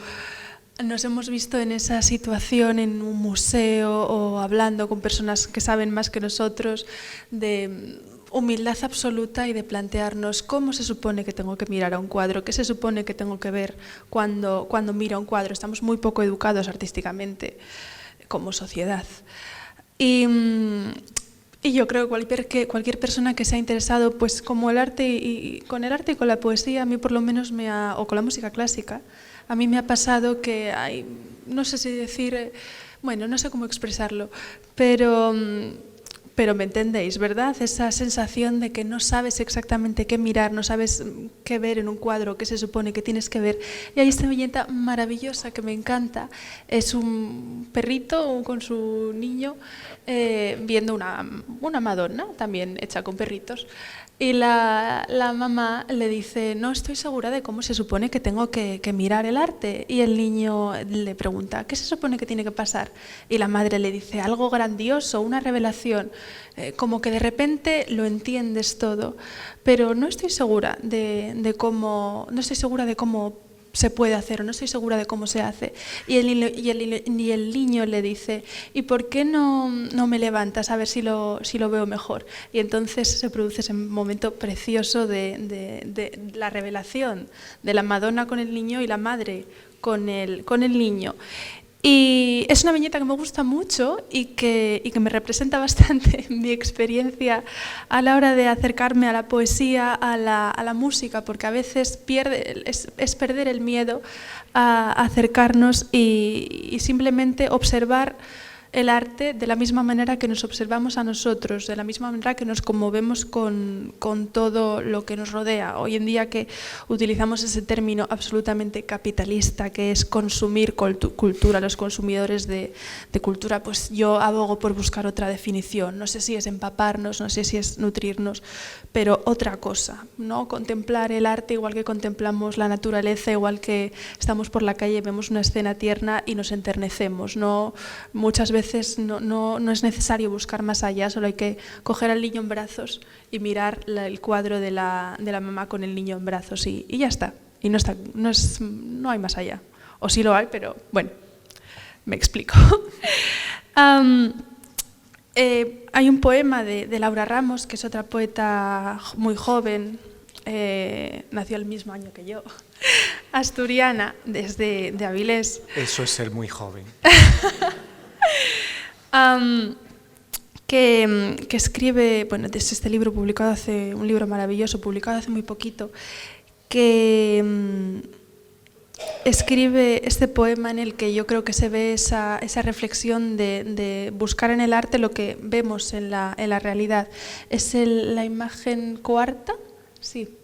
nos hemos visto en esa situación en un museo o hablando con personas que saben más que nosotros, de humildad absoluta y de plantearnos cómo se supone que tengo que mirar a un cuadro, qué se supone que tengo que ver cuando miro a un cuadro. Estamos muy poco educados artísticamente como sociedad. Y yo creo que cualquier persona que se ha interesado pues, como el arte y con el arte y con la poesía, a mí por lo menos o con la música clásica, a mí me ha pasado que hay, no sé si decir, no sé cómo expresarlo, pero me entendéis, ¿verdad? Esa sensación de que no sabes exactamente qué mirar, no sabes qué ver en un cuadro, qué se supone que tienes que ver. Y hay esta viñeta maravillosa que me encanta. Es un perrito con su niño viendo una Madonna, también hecha con perritos. Y la mamá le dice, no estoy segura de cómo se supone que tengo que mirar el arte. Y el niño le pregunta, ¿qué se supone que tiene que pasar? Y la madre le dice, algo grandioso, una revelación, como que de repente lo entiendes todo, pero no estoy segura de cómo se puede hacer, o no estoy segura de cómo se hace. Y el niño le dice, ¿y por qué no me levantas a ver si lo veo mejor? Y entonces se produce ese momento precioso de la revelación de la Madonna con el niño y la madre con el niño. Y es una viñeta que me gusta mucho y que me representa bastante mi experiencia a la hora de acercarme a la poesía, a la música, porque a veces es perder el miedo a acercarnos y simplemente observar el arte de la misma manera que nos observamos a nosotros, de la misma manera que nos conmovemos con todo lo que nos rodea. Hoy en día que utilizamos ese término absolutamente capitalista, que es consumir cultura, los consumidores de cultura, pues yo abogo por buscar otra definición. No sé si es empaparnos, no sé si es nutrirnos, pero otra cosa, ¿no? Contemplar el arte igual que contemplamos la naturaleza, igual que estamos por la calle, vemos una escena tierna y nos enternecemos. No, muchas veces no es necesario buscar más allá, solo hay que coger al niño en brazos y mirar el cuadro de la mamá con el niño en brazos y ya está. Y no hay más allá. O sí lo hay, pero bueno, me explico. Hay un poema de Laura Ramos, que es otra poeta muy joven, nació el mismo año que yo, asturiana, desde de Avilés. Eso es ser muy joven. Que escribe, bueno, desde este libro publicado un libro maravilloso, publicado hace muy poquito, que escribe este poema en el que yo creo que se ve esa reflexión de buscar en el arte lo que vemos en la realidad. Es la imagen cuarta, sí.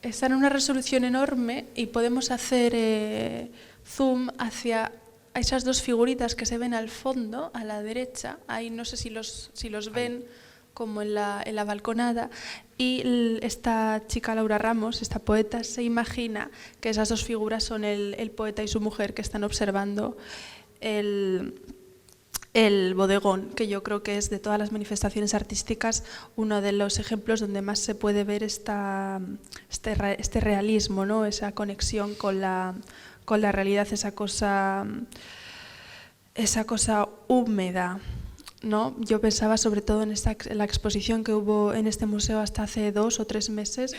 Está en una resolución enorme y podemos hacer zoom hacia esas dos figuritas que se ven al fondo, a la derecha. Ahí no sé si los ven como en la balconada. Y esta chica Laura Ramos, esta poeta, se imagina que esas dos figuras son el poeta y su mujer que están observando el bodegón, que yo creo que es de todas las manifestaciones artísticas uno de los ejemplos donde más se puede ver este realismo, ¿no? Esa conexión con la realidad, esa cosa húmeda, ¿no? Yo pensaba sobre todo en la exposición que hubo en este museo hasta hace 2 o 3 meses,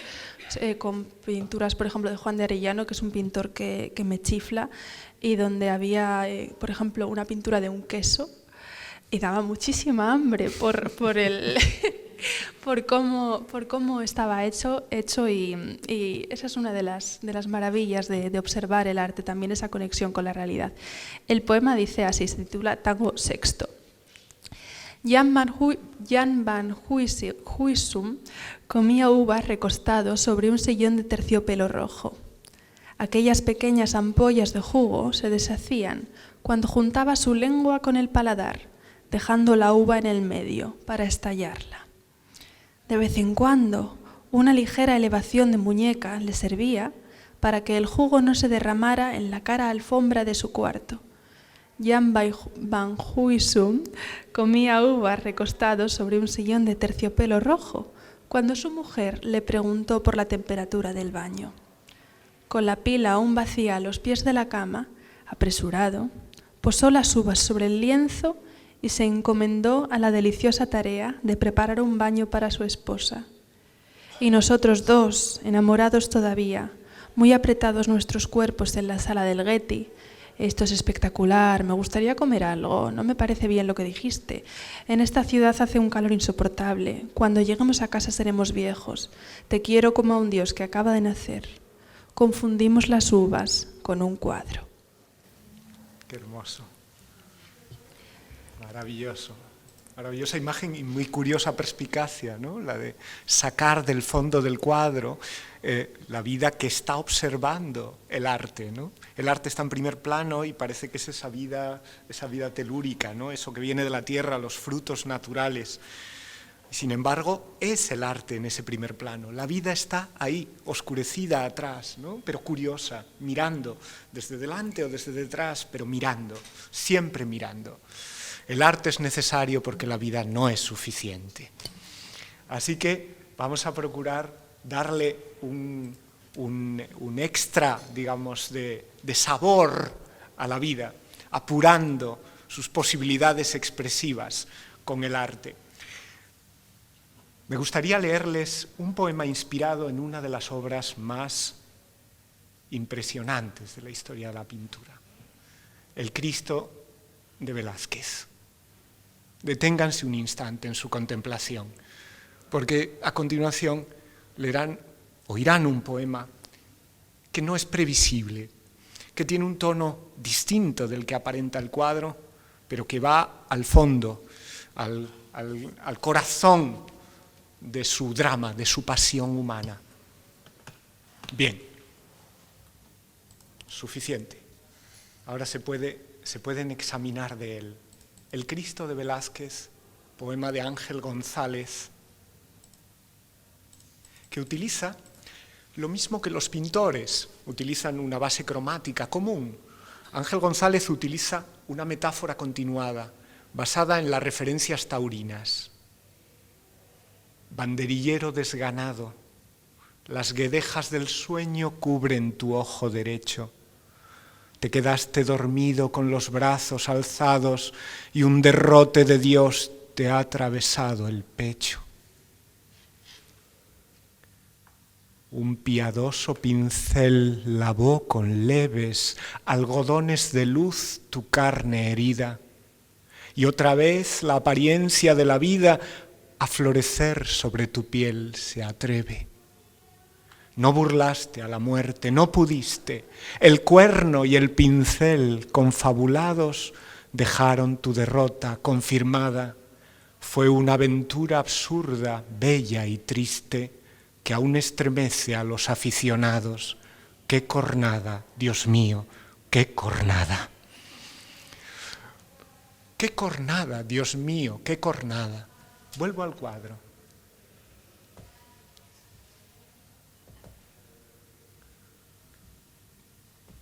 con pinturas, por ejemplo, de Juan de Arellano, que es un pintor que me chifla, y donde había, por ejemplo, una pintura de un queso, y daba muchísima hambre por cómo estaba hecho y esa es una de las maravillas de observar el arte, también esa conexión con la realidad. El poema dice así, se titula Tango Sexto. Jan van Huysum comía uvas recostado sobre un sillón de terciopelo rojo. Aquellas pequeñas ampollas de jugo se deshacían cuando juntaba su lengua con el paladar, dejando la uva en el medio para estallarla. De vez en cuando, una ligera elevación de muñeca le servía para que el jugo no se derramara en la cara alfombra de su cuarto. Jan van Huysum comía uvas recostado sobre un sillón de terciopelo rojo cuando su mujer le preguntó por la temperatura del baño. Con la pila aún vacía a los pies de la cama, apresurado, posó las uvas sobre el lienzo y se encomendó a la deliciosa tarea de preparar un baño para su esposa. Y nosotros dos, enamorados todavía, muy apretados nuestros cuerpos en la sala del Getty. Esto es espectacular, me gustaría comer algo, no me parece bien lo que dijiste. En esta ciudad hace un calor insoportable, cuando lleguemos a casa seremos viejos. Te quiero como a un dios que acaba de nacer. Confundimos las uvas con un cuadro. Qué hermoso. Maravilloso. Maravillosa imagen y muy curiosa perspicacia, ¿no? La de sacar del fondo del cuadro la vida que está observando el arte, ¿no? El arte está en primer plano y parece que es esa vida telúrica, ¿no? Eso que viene de la tierra, los frutos naturales. Sin embargo, es el arte en ese primer plano. La vida está ahí, oscurecida atrás, ¿no? Pero curiosa, mirando, desde delante o desde detrás, pero mirando, siempre mirando. El arte es necesario porque la vida no es suficiente. Así que vamos a procurar darle un extra, digamos, de sabor a la vida, apurando sus posibilidades expresivas con el arte. Me gustaría leerles un poema inspirado en una de las obras más impresionantes de la historia de la pintura, El Cristo de Velázquez. Deténganse un instante en su contemplación, porque a continuación oirán un poema que no es previsible, que tiene un tono distinto del que aparenta el cuadro, pero que va al fondo, al corazón de su drama, de su pasión humana. Bien, suficiente. Ahora se pueden examinar de él. El Cristo de Velázquez, poema de Ángel González, que utiliza lo mismo que los pintores, utilizan una base cromática común. Ángel González utiliza una metáfora continuada, basada en las referencias taurinas. Banderillero desganado, las guedejas del sueño cubren tu ojo derecho. Te quedaste dormido con los brazos alzados y un derrote de Dios te ha atravesado el pecho. Un piadoso pincel lavó con leves algodones de luz tu carne herida, y otra vez la apariencia de la vida a florecer sobre tu piel se atreve. No burlaste a la muerte, no pudiste. El cuerno y el pincel confabulados dejaron tu derrota confirmada. Fue una aventura absurda, bella y triste, que aún estremece a los aficionados. ¡Qué cornada, Dios mío, qué cornada! ¡Qué cornada, Dios mío, qué cornada! Vuelvo al cuadro.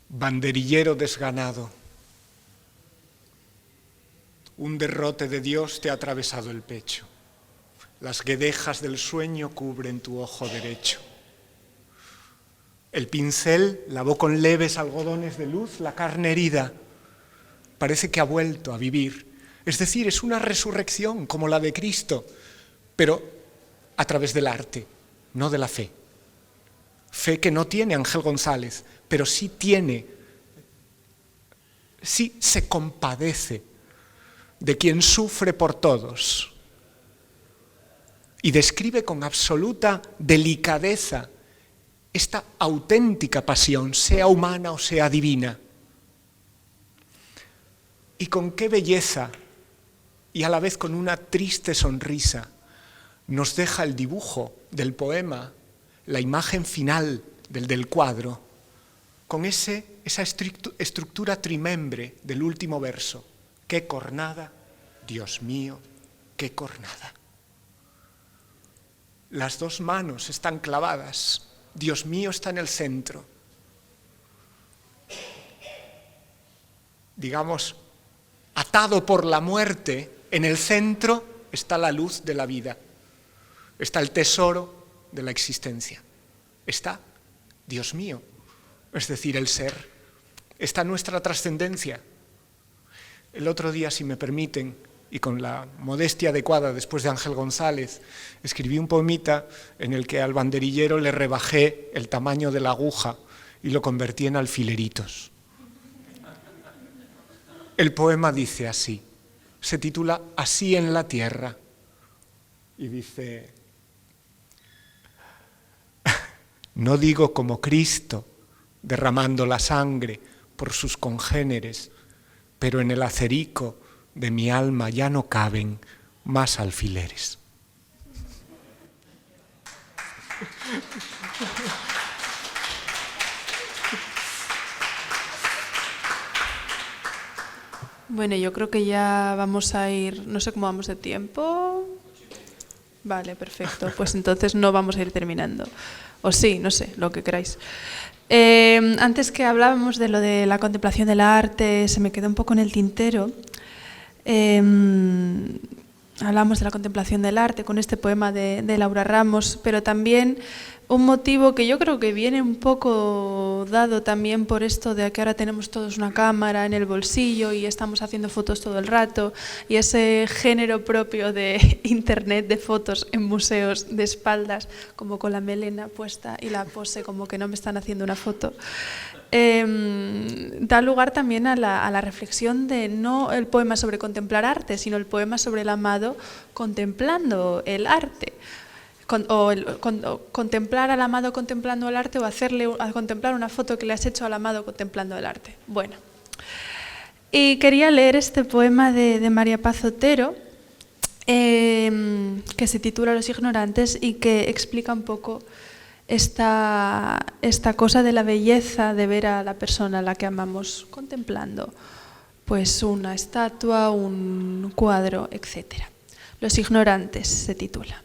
Banderillero desganado, un derrote de Dios te ha atravesado el pecho. Las guedejas del sueño cubren tu ojo derecho. El pincel lavó con leves algodones de luz la carne herida. Parece que ha vuelto a vivir. Es decir, es una resurrección como la de Cristo, pero a través del arte, no de la fe. Fe que no tiene Ángel González, pero sí se compadece de quien sufre por todos y describe con absoluta delicadeza esta auténtica pasión, sea humana o sea divina. Y con qué belleza y a la vez con una triste sonrisa nos deja el dibujo del poema, la imagen final del cuadro, con esa estructura trimembre del último verso. ¡Qué cornada, Dios mío, qué cornada! Las dos manos están clavadas, Dios mío está en el centro. Digamos, atado por la muerte, en el centro está la luz de la vida, está el tesoro de la existencia, está Dios mío, es decir, el ser, está nuestra trascendencia. El otro día, si me permiten, y con la modestia adecuada después de Ángel González, escribí un poemita en el que al banderillero le rebajé el tamaño de la aguja y lo convertí en alfileritos. El poema dice así, se titula Así en la tierra, y dice: no digo como Cristo, derramando la sangre por sus congéneres, pero en el acerico de mi alma ya no caben más alfileres. Bueno, yo creo que ya vamos a ir, no sé cómo vamos de tiempo. Vale, perfecto. Pues entonces no vamos a ir terminando. O sí, no sé, lo que queráis. Antes que hablábamos de lo de la contemplación del arte, se me quedó un poco en el tintero. Hablamos de la contemplación del arte con este poema de Laura Ramos, pero también un motivo que yo creo que viene un poco dado también por esto de que ahora tenemos todos una cámara en el bolsillo y estamos haciendo fotos todo el rato, y ese género propio de internet de fotos en museos de espaldas, como con la melena puesta y la pose como que no me están haciendo una foto. Da lugar también a la reflexión de no el poema sobre contemplar arte, sino el poema sobre el amado contemplando el arte. Contemplar al amado contemplando el arte, o hacerle a contemplar una foto que le has hecho al amado contemplando el arte. Bueno, Y quería leer este poema de María Paz Otero, que se titula Los ignorantes y que explica un poco esta cosa de la belleza de ver a la persona a la que amamos contemplando, pues una estatua, un cuadro, etc. Los ignorantes se titula.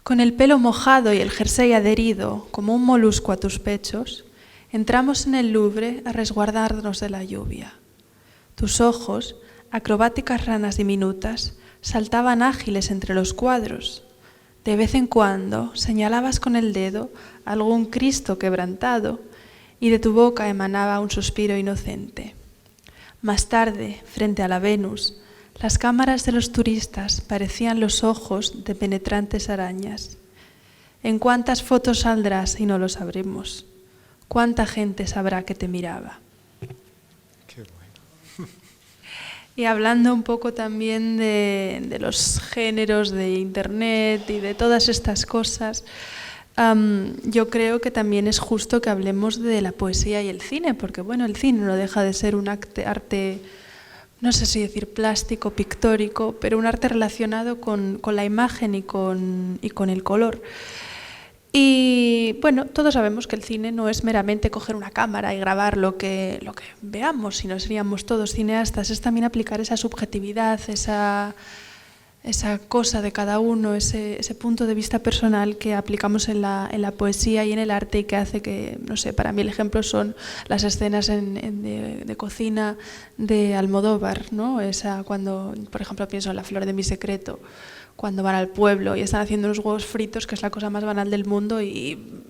Con el pelo mojado y el jersey adherido como un molusco a tus pechos, entramos en el Louvre a resguardarnos de la lluvia. Tus ojos, acrobáticas ranas diminutas, saltaban ágiles entre los cuadros. De vez en cuando señalabas con el dedo algún Cristo quebrantado y de tu boca emanaba un suspiro inocente. Más tarde, frente a la Venus, las cámaras de los turistas parecían los ojos de penetrantes arañas. ¿En cuántas fotos saldrás y no lo sabremos? ¿Cuánta gente sabrá que te miraba? Qué bueno. Y hablando un poco también de los géneros de Internet y de todas estas cosas, yo creo que también es justo que hablemos de la poesía y el cine, porque bueno, el cine no deja de ser un arte, no sé si decir plástico, pictórico, pero un arte relacionado con la imagen y con el color. Y bueno, todos sabemos que el cine no es meramente coger una cámara y grabar lo que veamos, sino seríamos todos cineastas, es también aplicar esa subjetividad, esa cosa de cada uno, ese punto de vista personal que aplicamos en la poesía y en el arte y que hace que, no sé, para mí el ejemplo son las escenas de cocina de Almodóvar, ¿no? Cuando, por ejemplo, pienso en La flor de mi secreto, cuando van al pueblo y están haciendo unos huevos fritos, que es la cosa más banal del mundo, y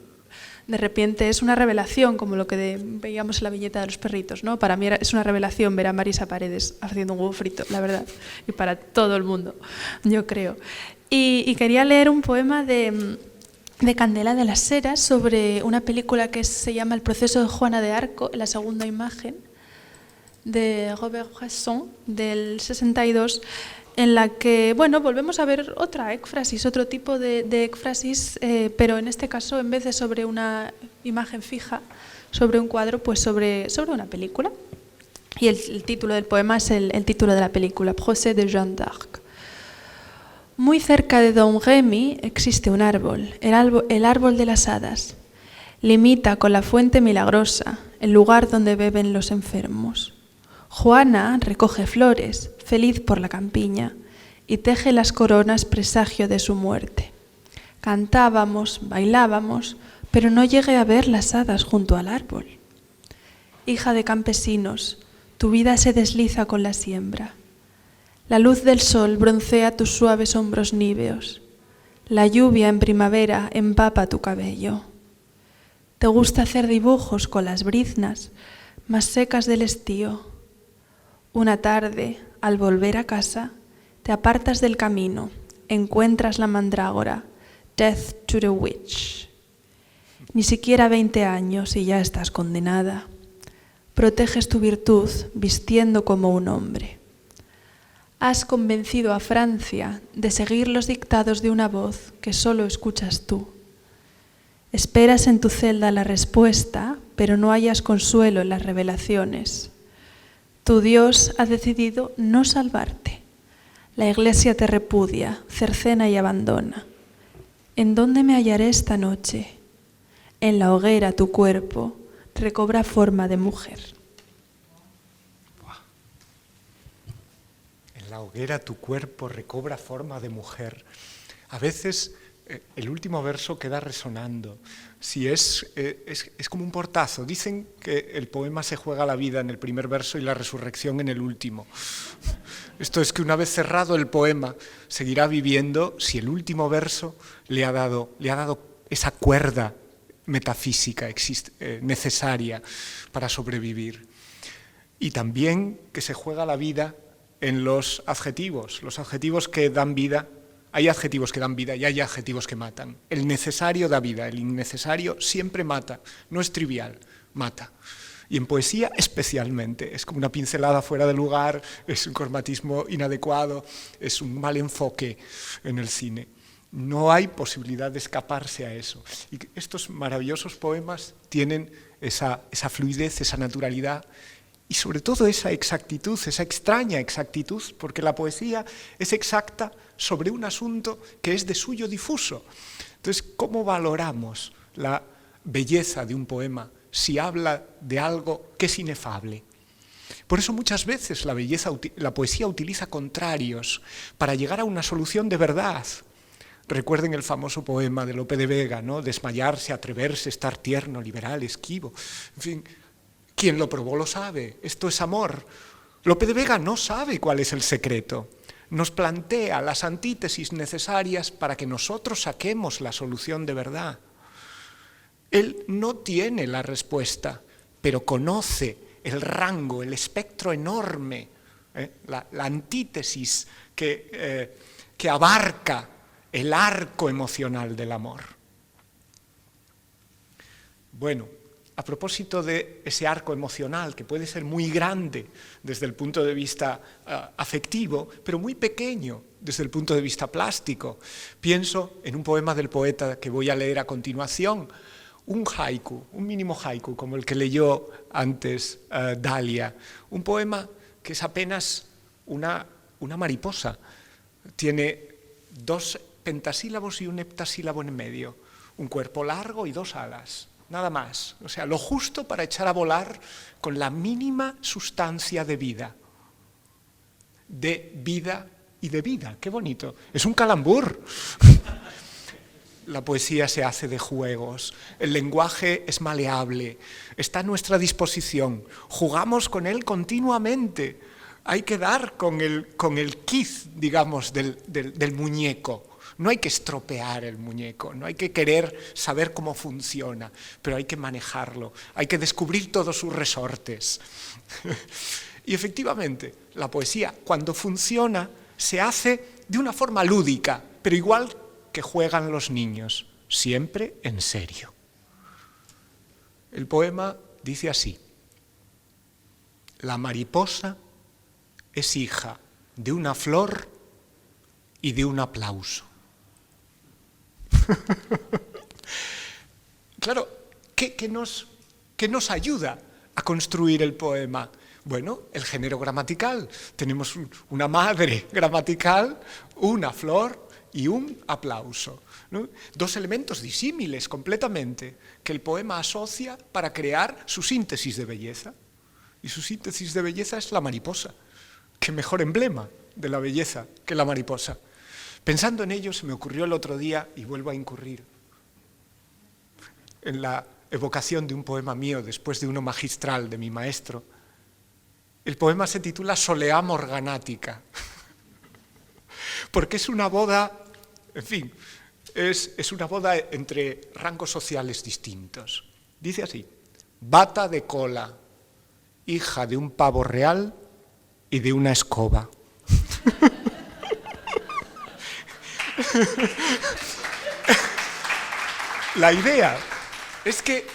de repente es una revelación, como lo que veíamos en la viñeta de los perritos, ¿no? Para mí es una revelación ver a Marisa Paredes haciendo un huevo frito, la verdad, y para todo el mundo, yo creo. Y quería leer un poema de Candela de las Heras sobre una película que se llama El proceso de Juana de Arco, la segunda imagen, de Robert Bresson, del 62, en la que, bueno, volvemos a ver otra éfrasis, otro tipo de éfrasis, pero en este caso, en vez de sobre una imagen fija, sobre un cuadro, pues sobre una película. Y el título del poema es el título de la película, Procès de Jeanne d'Arc. Muy cerca de Domremy existe un árbol, el árbol de las hadas. Limita con la fuente milagrosa, el lugar donde beben los enfermos. Juana recoge flores, feliz por la campiña, y teje las coronas presagio de su muerte. Cantábamos, bailábamos, pero no llegué a ver las hadas junto al árbol. Hija de campesinos, tu vida se desliza con la siembra. La luz del sol broncea tus suaves hombros níveos. La lluvia en primavera empapa tu cabello. Te gusta hacer dibujos con las briznas más secas del estío. Una tarde, al volver a casa, te apartas del camino, encuentras la mandrágora, Death to the Witch. Ni siquiera 20 años y ya estás condenada. Proteges tu virtud vistiendo como un hombre. Has convencido a Francia de seguir los dictados de una voz que solo escuchas tú. Esperas en tu celda la respuesta, pero no hallas consuelo en las revelaciones. Tu Dios ha decidido no salvarte. La Iglesia te repudia, cercena y abandona. ¿En dónde me hallaré esta noche? En la hoguera tu cuerpo recobra forma de mujer. En la hoguera tu cuerpo recobra forma de mujer. A veces el último verso queda resonando. Si es como un portazo. Dicen que el poema se juega la vida en el primer verso y la resurrección en el último. Esto es que una vez cerrado el poema, seguirá viviendo si el último verso le ha dado esa cuerda metafísica necesaria para sobrevivir. Y también que se juega la vida en los adjetivos que dan vida. Hay adjetivos que dan vida y hay adjetivos que matan. El necesario da vida, el innecesario siempre mata. No es trivial, mata. Y en poesía especialmente. Es como una pincelada fuera de lugar, es un cromatismo inadecuado, es un mal enfoque en el cine. No hay posibilidad de escaparse a eso. Y estos maravillosos poemas tienen esa fluidez, esa naturalidad, Y sobre todo esa exactitud, esa extraña exactitud, porque la poesía es exacta sobre un asunto que es de suyo difuso. Entonces, ¿cómo valoramos la belleza de un poema si habla de algo que es inefable? Por eso muchas veces la poesía utiliza contrarios para llegar a una solución de verdad. Recuerden el famoso poema de Lope de Vega, ¿no? Desmayarse, atreverse, estar tierno, liberal, esquivo. En fin, quien lo probó lo sabe, esto es amor. Lope de Vega no sabe cuál es el secreto. Nos plantea las antítesis necesarias para que nosotros saquemos la solución de verdad. Él no tiene la respuesta, pero conoce el rango, el espectro enorme, la antítesis que abarca el arco emocional del amor. Bueno, a propósito de ese arco emocional, que puede ser muy grande desde el punto de vista afectivo, pero muy pequeño desde el punto de vista plástico, pienso en un poema del poeta que voy a leer a continuación, un haiku, un mínimo haiku, como el que leyó antes Dalia, un poema que es apenas una mariposa, tiene 2 pentasílabos y un heptasílabo en medio, un cuerpo largo y 2 alas, nada más, o sea, lo justo para echar a volar con la mínima sustancia de vida y de vida, qué bonito, es un calambur. La poesía se hace de juegos, el lenguaje es maleable, está a nuestra disposición, jugamos con él continuamente, hay que dar con el quiz, digamos, del muñeco. No hay que estropear el muñeco, no hay que querer saber cómo funciona, pero hay que manejarlo, hay que descubrir todos sus resortes. Y efectivamente, la poesía, cuando funciona, se hace de una forma lúdica, pero igual que juegan los niños, siempre en serio. El poema dice así: la mariposa es hija de una flor y de un aplauso. Claro, ¿qué nos ayuda a construir el poema? Bueno, el género gramatical. Tenemos una madre gramatical, una flor y un aplauso, ¿no? 2 elementos disímiles completamente que el poema asocia para crear su síntesis de belleza. Y su síntesis de belleza es la mariposa. ¿Qué mejor emblema de la belleza que la mariposa? Pensando en ello, se me ocurrió el otro día, y vuelvo a incurrir en la evocación de un poema mío después de uno magistral de mi maestro. El poema se titula Solea Morganática, porque es una boda, en fin, es una boda entre rangos sociales distintos. Dice así: bata de cola, hija de un pavo real y de una escoba. La idea es que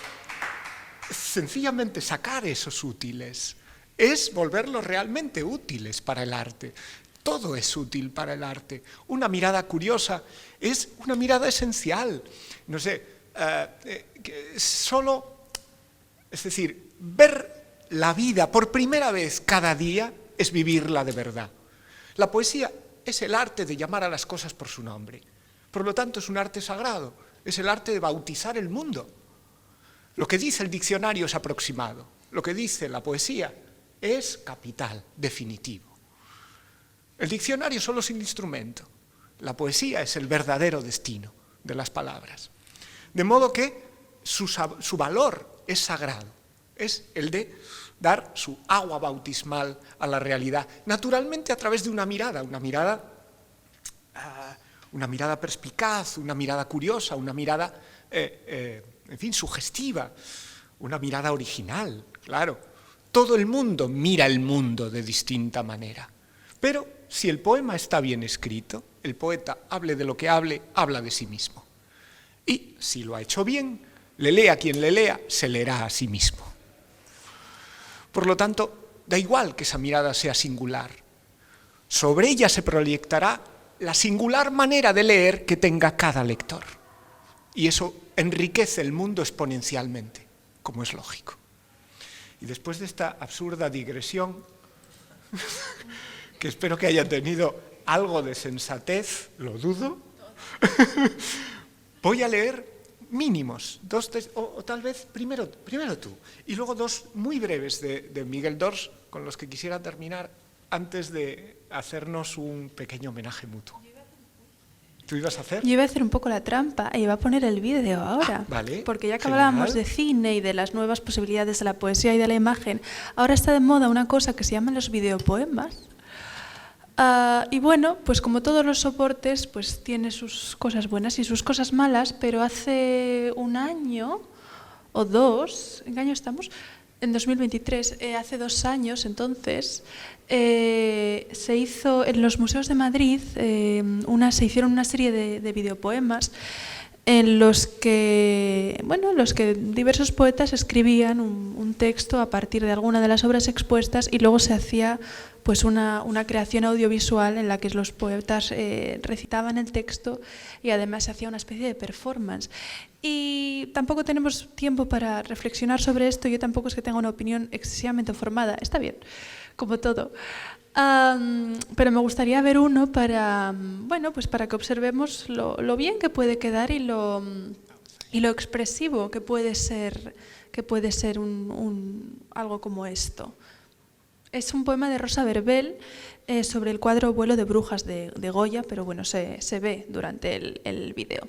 sencillamente sacar esos útiles es volverlos realmente útiles para el arte. Todo es útil para el arte. Una mirada curiosa es una mirada esencial. No sé, es decir, ver la vida por primera vez cada día es vivirla de verdad. La poesía es el arte de llamar a las cosas por su nombre. Por lo tanto, es un arte sagrado, es el arte de bautizar el mundo. Lo que dice el diccionario es aproximado, lo que dice la poesía es capital, definitivo. El diccionario solo es un instrumento, la poesía es el verdadero destino de las palabras. De modo que su valor es sagrado, es el de dar su agua bautismal a la realidad, naturalmente a través de una mirada perspicaz, una mirada curiosa, una mirada, en fin, sugestiva, una mirada original, claro. Todo el mundo mira el mundo de distinta manera, pero si el poema está bien escrito, el poeta, hable de lo que hable, habla de sí mismo. Y si lo ha hecho bien, le lea quien le lea, se leerá a sí mismo. Por lo tanto, da igual que esa mirada sea singular. Sobre ella se proyectará la singular manera de leer que tenga cada lector. Y eso enriquece el mundo exponencialmente, como es lógico. Y después de esta absurda digresión, que espero que haya tenido algo de sensatez, lo dudo, voy a leer mínimos, dos, tres, o tal vez primero tú, y luego dos muy breves de Miguel Dors, con los que quisiera terminar antes de hacernos un pequeño homenaje mutuo. ¿Tú ibas a hacer? Yo iba a hacer un poco la trampa e iba a poner el vídeo ahora. Vale, porque ya que genial. hablábamos de cine y de las nuevas posibilidades de la poesía y de la imagen, ahora está de moda una cosa que se llaman los videopoemas. Y bueno, pues como todos los soportes, pues tiene sus cosas buenas y sus cosas malas, pero hace un año o dos, ¿en qué año estamos? En 2023, hace 2 años entonces, se hizo en los museos de Madrid, se hicieron una serie de videopoemas en los que diversos poetas escribían un texto a partir de alguna de las obras expuestas y luego se hacía pues una creación audiovisual en la que los poetas recitaban el texto y además se hacía una especie de performance. Y tampoco tenemos tiempo para reflexionar sobre esto, yo tampoco es que tenga una opinión excesivamente formada, está bien, como todo. Pero me gustaría ver uno para que observemos lo bien que puede quedar y lo expresivo que puede ser algo como esto. Es un poema de Rosa Verbel sobre el cuadro Vuelo de brujas de Goya, pero bueno, se ve durante el vídeo.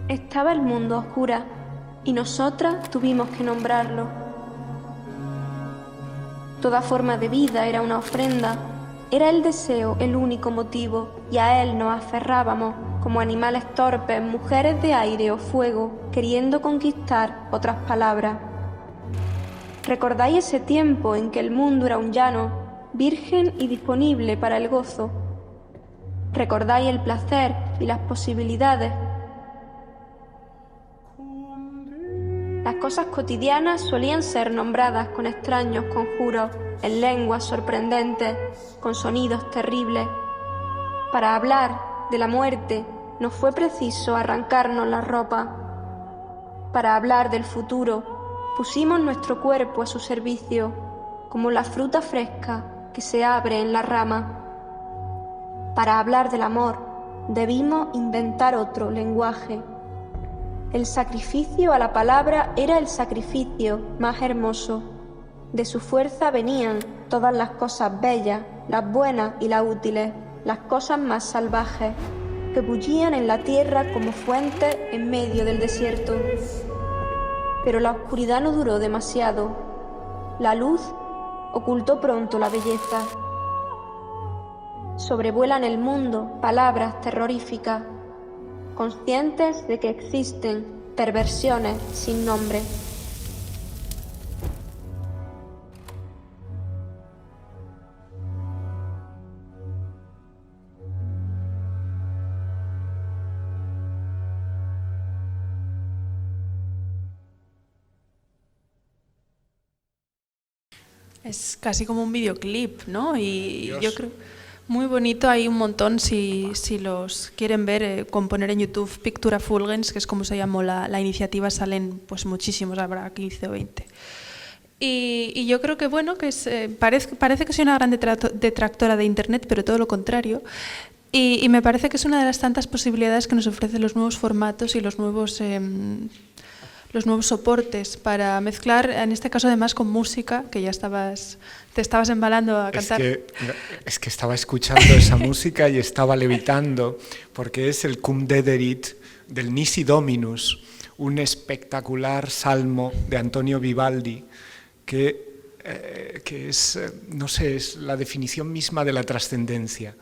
Estaba el mundo a oscuras y nosotras tuvimos que nombrarlo. Toda forma de vida era una ofrenda, era el deseo el único motivo y a él nos aferrábamos como animales torpes, mujeres de aire o fuego, queriendo conquistar otras palabras. ¿Recordáis ese tiempo en que el mundo era un llano, virgen y disponible para el gozo? ¿Recordáis el placer y las posibilidades? Las cosas cotidianas solían ser nombradas con extraños conjuros, en lenguas sorprendentes, con sonidos terribles. Para hablar de la muerte nos fue preciso arrancarnos la ropa. Para hablar del futuro pusimos nuestro cuerpo a su servicio, como la fruta fresca que se abre en la rama. Para hablar del amor debimos inventar otro lenguaje. El sacrificio a la palabra era el sacrificio más hermoso. De su fuerza venían todas las cosas bellas, las buenas y las útiles, las cosas más salvajes, que bullían en la tierra como fuentes en medio del desierto. Pero la oscuridad no duró demasiado. La luz ocultó pronto la belleza. Sobrevuelan el mundo palabras terroríficas, conscientes de que existen perversiones sin nombre. Es casi como un videoclip, ¿no? Y Dios. yo creo muy bonito, hay un montón, si los quieren ver, con poner en YouTube Pictura Fulgens, que es como se llamó la iniciativa, salen pues muchísimos, habrá 15 o 20. Y yo creo que bueno, que parece que soy una gran detractora de Internet, pero todo lo contrario. Y me parece que es una de las tantas posibilidades que nos ofrecen los nuevos formatos y los nuevos soportes para mezclar, en este caso además con música, que ya te estabas embalando a cantar. Es que estaba escuchando esa música y estaba levitando, porque es el Cum Dederit del Nisi Dominus, un espectacular salmo de Antonio Vivaldi, que es, no sé, es la definición misma de la trascendencia.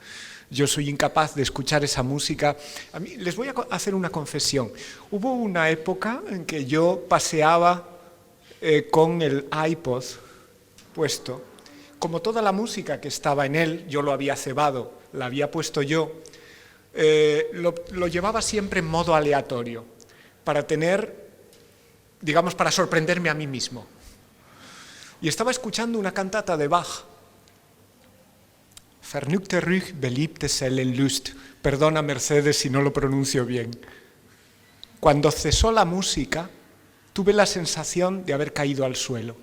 Yo soy incapaz de escuchar esa música. A mí, les voy a hacer una confesión. Hubo una época en que yo paseaba con el iPod puesto. Como toda la música que estaba en él, yo lo había cebado, la había puesto yo, lo llevaba siempre en modo aleatorio, para tener, digamos, para sorprenderme a mí mismo. Y estaba escuchando una cantata de Bach, Vernügte Ruch, beliebte Seelenlust. Perdona, Mercedes, si no lo pronuncio bien. Cuando cesó la música, tuve la sensación de haber caído al suelo.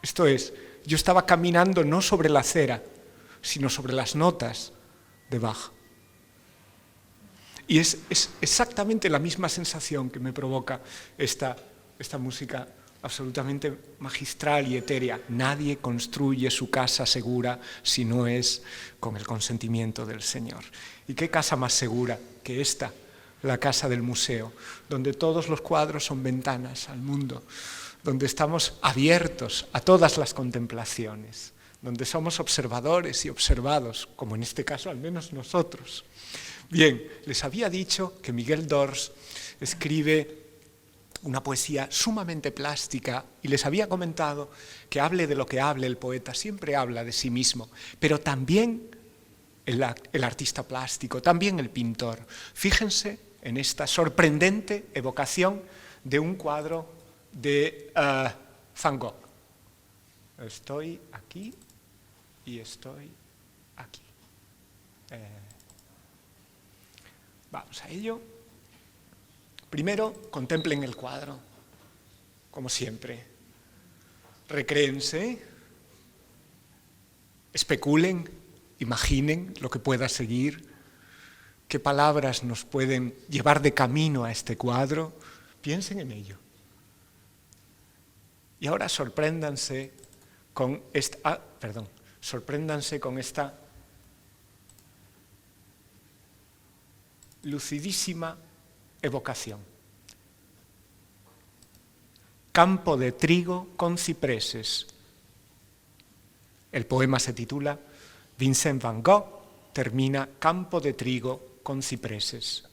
Esto es, yo estaba caminando no sobre la acera, sino sobre las notas de Bach. Y es exactamente la misma sensación que me provoca esta música absolutamente magistral y etérea. Nadie construye su casa segura si no es con el consentimiento del Señor. ¿Y qué casa más segura que esta? La casa del museo, donde todos los cuadros son ventanas al mundo, donde estamos abiertos a todas las contemplaciones, donde somos observadores y observados, como en este caso al menos nosotros. Bien, les había dicho que Miguel Dors escribe una poesía sumamente plástica y les había comentado que hable de lo que hable el poeta, siempre habla de sí mismo, pero también el artista plástico, también el pintor. Fíjense en esta sorprendente evocación de un cuadro de Van Gogh. Estoy aquí y estoy aquí. Vamos a ello. Primero, contemplen el cuadro, como siempre. Recréense, especulen, imaginen lo que pueda seguir, qué palabras nos pueden llevar de camino a este cuadro. Piensen en ello. Y ahora sorpréndanse con esta lucidísima evocación. Campo de trigo con cipreses. El poema se titula Vincent van Gogh termina Campo de trigo con cipreses.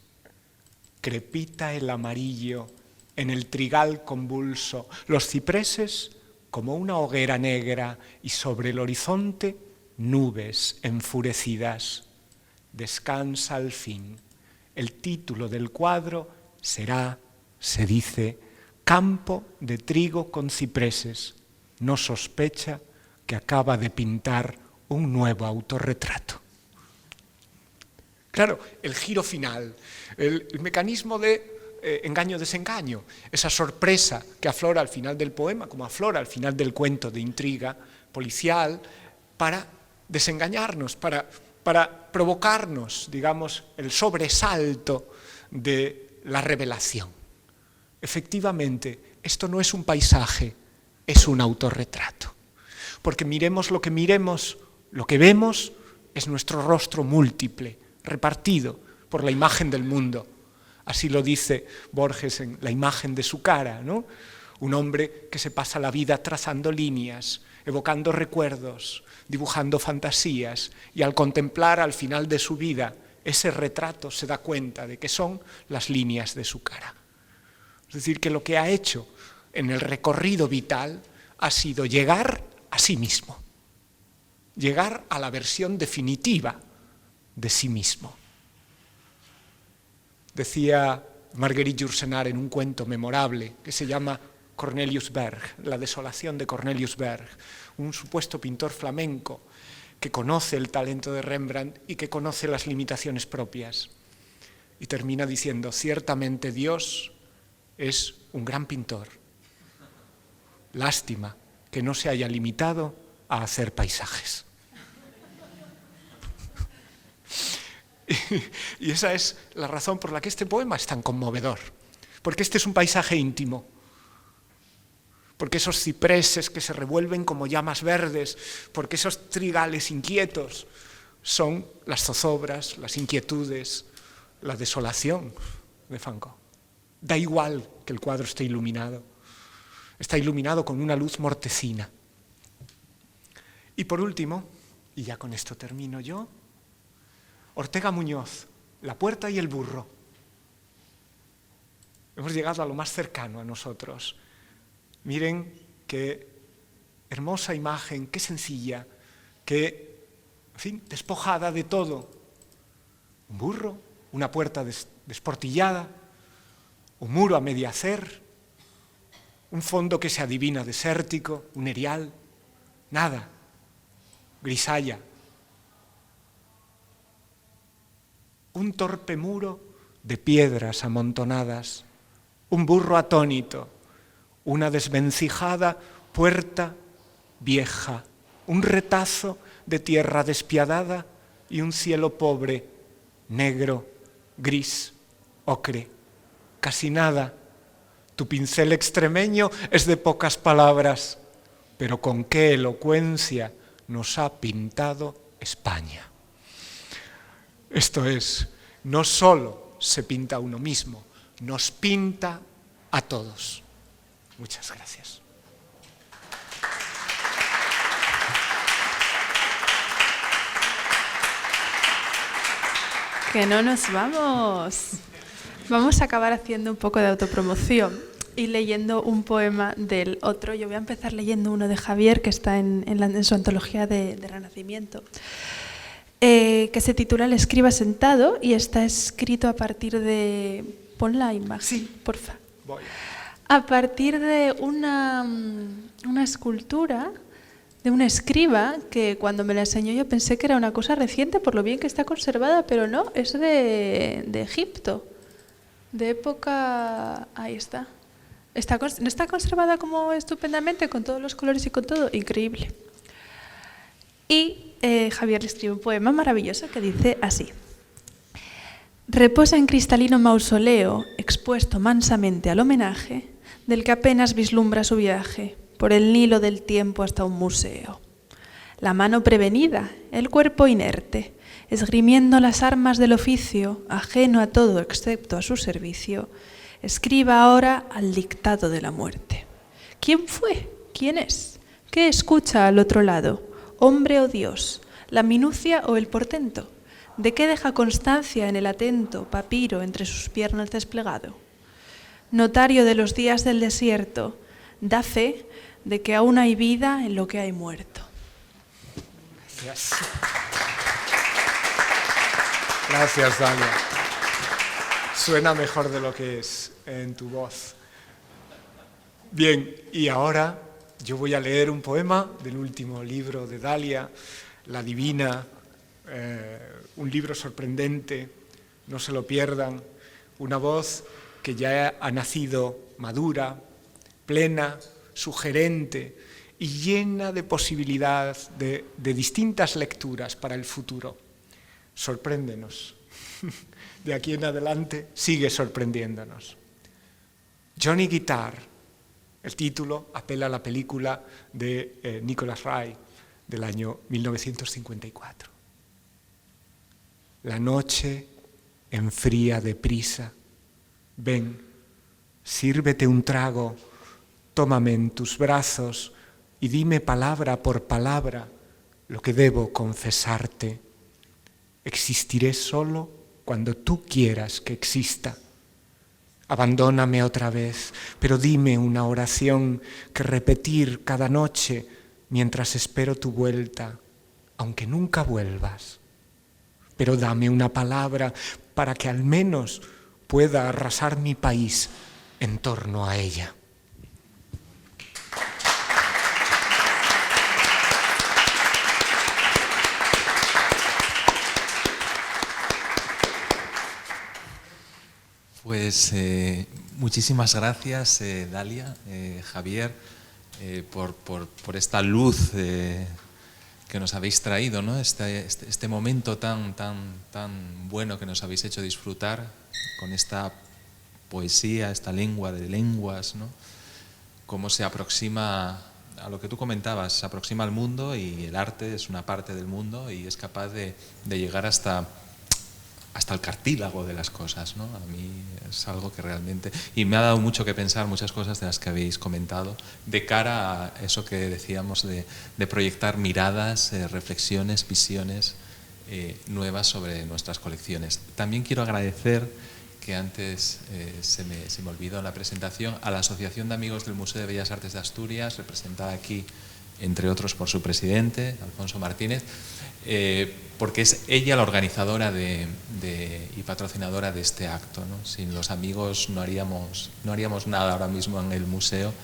Crepita el amarillo en el trigal convulso, los cipreses como una hoguera negra y sobre el horizonte nubes enfurecidas. Descansa al fin. El título del cuadro será, se dice, Campo de trigo con cipreses. No sospecha que acaba de pintar un nuevo autorretrato. Claro, el giro final, el mecanismo de engaño-desengaño, esa sorpresa que aflora al final del poema, como aflora al final del cuento de intriga policial, para desengañarnos, para provocarnos, digamos, el sobresalto de la revelación. Efectivamente, esto no es un paisaje, es un autorretrato. Porque miremos lo que miremos, lo que vemos es nuestro rostro múltiple, repartido por la imagen del mundo. Así lo dice Borges en La imagen de su cara, ¿no? Un hombre que se pasa la vida trazando líneas, evocando recuerdos, dibujando fantasías, y al contemplar al final de su vida ese retrato se da cuenta de que son las líneas de su cara. Es decir, que lo que ha hecho en el recorrido vital ha sido llegar a sí mismo, llegar a la versión definitiva de sí mismo. Decía Marguerite Yourcenar en un cuento memorable que se llama Cornelius Berg, la desolación de Cornelius Berg, un supuesto pintor flamenco que conoce el talento de Rembrandt y que conoce las limitaciones propias. Y termina diciendo, ciertamente Dios es un gran pintor. Lástima que no se haya limitado a hacer paisajes. Y esa es la razón por la que este poema es tan conmovedor, porque este es un paisaje íntimo, porque esos cipreses que se revuelven como llamas verdes, porque esos trigales inquietos son las zozobras, las inquietudes, la desolación de Van Gogh. Da igual que el cuadro esté iluminado, está iluminado con una luz mortecina. Y por último, y ya con esto termino yo, Ortega Muñoz, La puerta y el burro. Hemos llegado a lo más cercano a nosotros. Miren qué hermosa imagen, qué sencilla, qué, en fin, despojada de todo. Un burro, una puerta desportillada, un muro a media hacer, un fondo que se adivina desértico, un erial, nada. grisalla. Un torpe muro de piedras amontonadas, un burro atónito, una desvencijada puerta vieja, un retazo de tierra despiadada y un cielo pobre, negro, gris, ocre. Casi nada. Tu pincel extremeño es de pocas palabras, pero con qué elocuencia nos ha pintado España. Esto es, no solo se pinta a uno mismo, nos pinta a todos. Muchas gracias. Que no nos vamos. Vamos a acabar haciendo un poco de autopromoción y leyendo un poema del otro. Yo voy a empezar leyendo uno de Javier, que está en su antología de Renacimiento, que se titula El escriba sentado y está escrito a partir de... Pon la imagen, Sí. porfa. Voy. A partir de una escultura de un escriba que cuando me la enseñó yo pensé que era una cosa reciente por lo bien que está conservada, pero no, es de Egipto, de época... Ahí está. ¿No está conservada como estupendamente, con todos los colores y con todo? Increíble. Y Javier le escribe un poema maravilloso que dice así. Reposa en cristalino mausoleo, expuesto mansamente al homenaje del que apenas vislumbra su viaje por el Nilo del tiempo hasta un museo. La mano prevenida, el cuerpo inerte, esgrimiendo las armas del oficio, ajeno a todo excepto a su servicio, escriba ahora al dictado de la muerte. ¿Quién fue? ¿Quién es? ¿Qué escucha al otro lado? ¿Hombre o Dios? ¿La minucia o el portento? ¿De qué deja constancia en el atento papiro entre sus piernas desplegado? Notario de los días del desierto, da fe de que aún hay vida en lo que hay muerto. Gracias. Gracias, Dalia. Suena mejor de lo que es en tu voz. Bien, y ahora yo voy a leer un poema del último libro de Dalia, La Divina, un libro sorprendente, no se lo pierdan, una voz que ya ha nacido madura, plena, sugerente y llena de posibilidad de distintas lecturas para el futuro. Sorpréndenos. De aquí en adelante sigue sorprendiéndonos. Johnny Guitar, el título apela a la película de Nicholas Ray del año 1954. La noche enfría deprisa. Ven, sírvete un trago, tómame en tus brazos y dime palabra por palabra lo que debo confesarte. Existiré solo cuando tú quieras que exista. Abandóname otra vez, pero dime una oración que repetir cada noche mientras espero tu vuelta, aunque nunca vuelvas. Pero dame una palabra para que al menos pueda arrasar mi país en torno a ella. Pues muchísimas gracias, Dalia, Javier, por esta luz que nos habéis traído, ¿no? Este momento tan bueno que nos habéis hecho disfrutar con esta poesía, esta lengua de lenguas, ¿no? Cómo se aproxima a lo que tú comentabas, se aproxima al mundo y el arte es una parte del mundo y es capaz de llegar hasta el cartílago de las cosas, ¿no? A mí es algo que realmente... Y me ha dado mucho que pensar muchas cosas de las que habéis comentado de cara a eso que decíamos de proyectar miradas, reflexiones, visiones nuevas sobre nuestras colecciones. También quiero agradecer, que antes se me olvidó en la presentación, a la Asociación de Amigos del Museo de Bellas Artes de Asturias, representada aquí, entre otros, por su presidente, Alfonso Martínez, porque es ella la organizadora y patrocinadora de este acto, ¿no? Sin los amigos no haríamos nada ahora mismo en el museo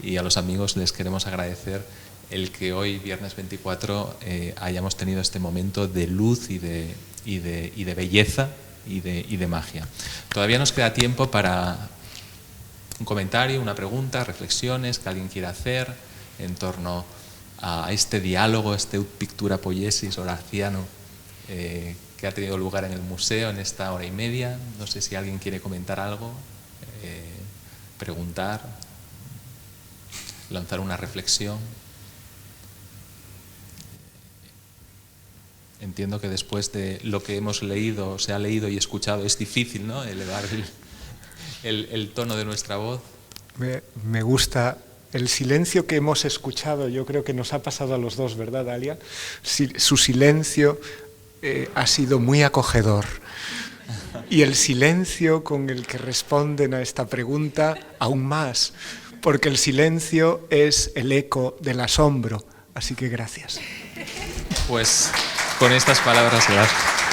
y a los amigos les queremos agradecer el que hoy, viernes 24, hayamos tenido este momento de luz y de belleza y de magia. Todavía nos queda tiempo para un comentario, una pregunta, reflexiones que alguien quiera hacer en torno a este diálogo, este ut pictura poiesis horaciano que ha tenido lugar en el museo en esta hora y media. No sé si alguien quiere comentar algo, preguntar, lanzar una reflexión. Entiendo que después de lo que hemos leído, se ha leído y escuchado, es difícil, ¿no?, elevar el tono de nuestra voz. Me gusta el silencio que hemos escuchado. Yo creo que nos ha pasado a los dos, ¿verdad, Dalia? Su silencio ha sido muy acogedor. Y el silencio con el que responden a esta pregunta, aún más, porque el silencio es el eco del asombro. Así que gracias. Pues con estas palabras, gracias.